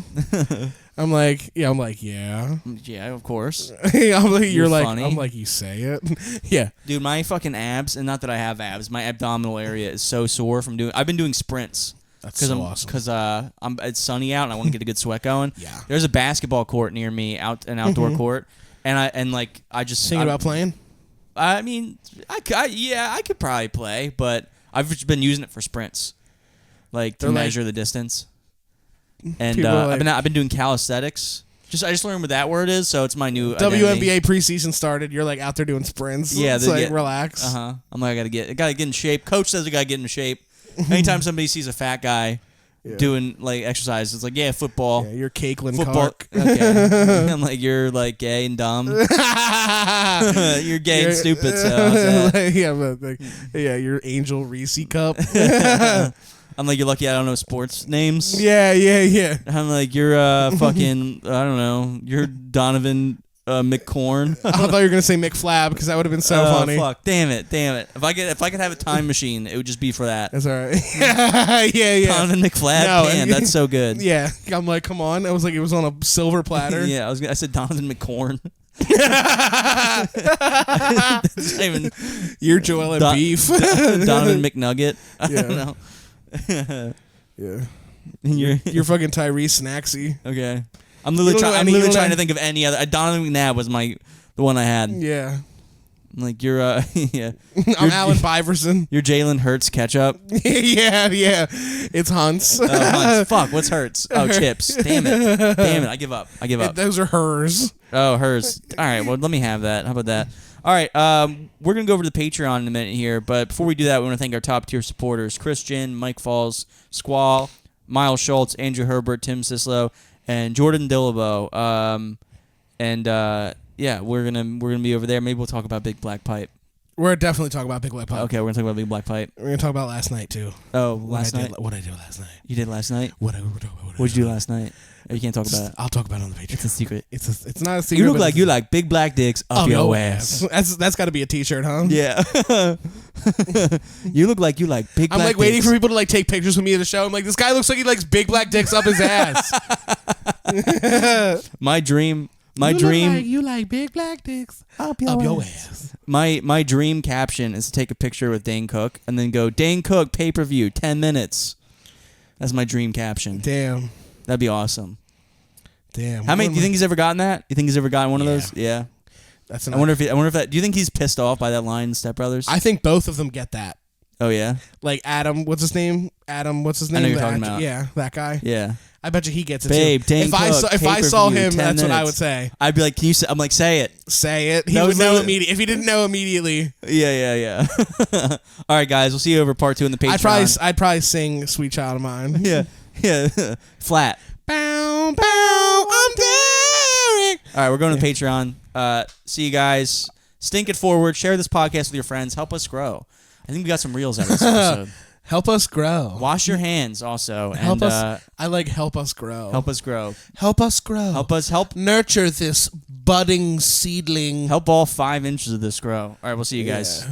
S3: I'm like, yeah.
S2: Yeah, of course.
S3: I'm like, you're like,
S2: funny.
S3: I'm like, you say it. Yeah.
S2: Dude, my fucking abs, and not that I have abs, my abdominal area is so sore from I've been doing sprints.
S3: That's so awesome.
S2: Because it's sunny out and I want to get a good sweat going.
S3: Yeah.
S2: There's a basketball court near me, an outdoor court, and I just
S3: thinking about playing.
S2: I mean, I could probably play, but I've just been using it for sprints, to measure the distance. And I've been doing calisthenics. I just learned what that word is, so it's my new
S3: WNBA preseason started. You're out there doing sprints.
S2: Yeah,
S3: relax.
S2: I'm like, I gotta get in shape. Coach says I gotta get in shape. Anytime somebody sees a fat guy doing exercise, it's like, yeah, football.
S3: Yeah, you're Caitlin
S2: football.
S3: Clark.
S2: Okay. I'm like, you're gay and dumb. You're gay and stupid. So
S3: your Angel Reese cup.
S2: I'm like, you're lucky I don't know sports names.
S3: Yeah.
S2: I'm like, you're fucking, I don't know, you're Donovan McCorn.
S3: I thought you were gonna say McFlab because that would have been so funny.
S2: Fuck, damn it. If I could have a time machine, it would just be for that.
S3: That's all right. yeah.
S2: Donovan McFlab, man, that's so good.
S3: Yeah, I'm like, come on. I was like, it was on a silver platter.
S2: Yeah, I said Donovan McCorn.
S3: You're Joel and Beef.
S2: Donovan McNugget. I don't know.
S3: Yeah.
S2: And
S3: you're fucking Tyrese Snacksy.
S2: Okay. I'm literally trying to think of any other. Donovan McNabb was the one I had.
S3: Yeah.
S2: I'm like, you're yeah.
S3: I'm Allen Iverson.
S2: You're Jalen Hurts ketchup.
S3: Yeah. It's Hunts.
S2: Oh, Hunts. Fuck. What's Hurts? Oh, chips. Damn it. I give up.
S3: Those are hers.
S2: Oh, hers. All right. Well, let me have that. How about that? All right. We're gonna go over to the Patreon in a minute here, but before we do that, we want to thank our top tier supporters: Christian, Mike Falls, Squall, Miles Schultz, Andrew Herbert, Tim Sislo, and Jordan Dillabo. We're gonna be over there. Maybe we'll talk about Big Black Pipe.
S3: We're definitely talking about Big Black Pipe.
S2: Okay, we're gonna talk about Big Black Pipe.
S3: We're gonna talk about last night too.
S2: Oh, last night.
S3: What I did last night.
S2: You did last night.
S3: What'd
S2: you do last night? You can't talk about it.
S3: I'll talk about it on the Patreon.
S2: It's a secret.
S3: It's not a secret.
S2: You look like you like big black dicks up your ass.
S3: That's got to be a T-shirt, huh?
S2: Yeah. You look like you like big black
S3: I'm like
S2: dicks.
S3: waiting for people to like take pictures with me at the show. I'm like, this guy looks like he likes big black dicks up his ass.
S2: My dream.
S3: You like big black dicks up your ass.
S2: My dream caption is to take a picture with Dane Cook and then go, Dane Cook pay-per-view 10 minutes. That's my dream caption.
S3: Damn.
S2: That'd be awesome.
S3: Damn.
S2: How many? Do you think he's ever gotten that? You think he's ever gotten one of those? Yeah.
S3: That's.
S2: I wonder if that. Do you think he's pissed off by that line in Step Brothers?
S3: I think both of them get that.
S2: Oh yeah.
S3: Like Adam, what's his name? I know you're
S2: talking about.
S3: Yeah, that guy.
S2: Yeah.
S3: I bet you he gets it
S2: Babe,
S3: too.
S2: Dane
S3: If I saw him, that's what I would say.
S2: I'd be like, can you? I'm like, say it.
S3: Say it. He would know immediately. If he didn't know immediately.
S2: Yeah. All right, guys. We'll see you over part 2 in the Patreon.
S3: I'd probably sing "Sweet Child of Mine."
S2: Yeah. Flat.
S3: Bow, bow, I'm daring.
S2: All right, we're going to Patreon. See you guys. Stink it forward. Share this podcast with your friends. Help us grow. I think we got some reels out of this episode.
S3: Help us grow.
S2: Wash your hands also.
S3: Help us. I like help us grow.
S2: Help us grow.
S3: Help us grow.
S2: Help
S3: nurture this budding seedling.
S2: Help all 5 inches of this grow. All right, we'll see you guys.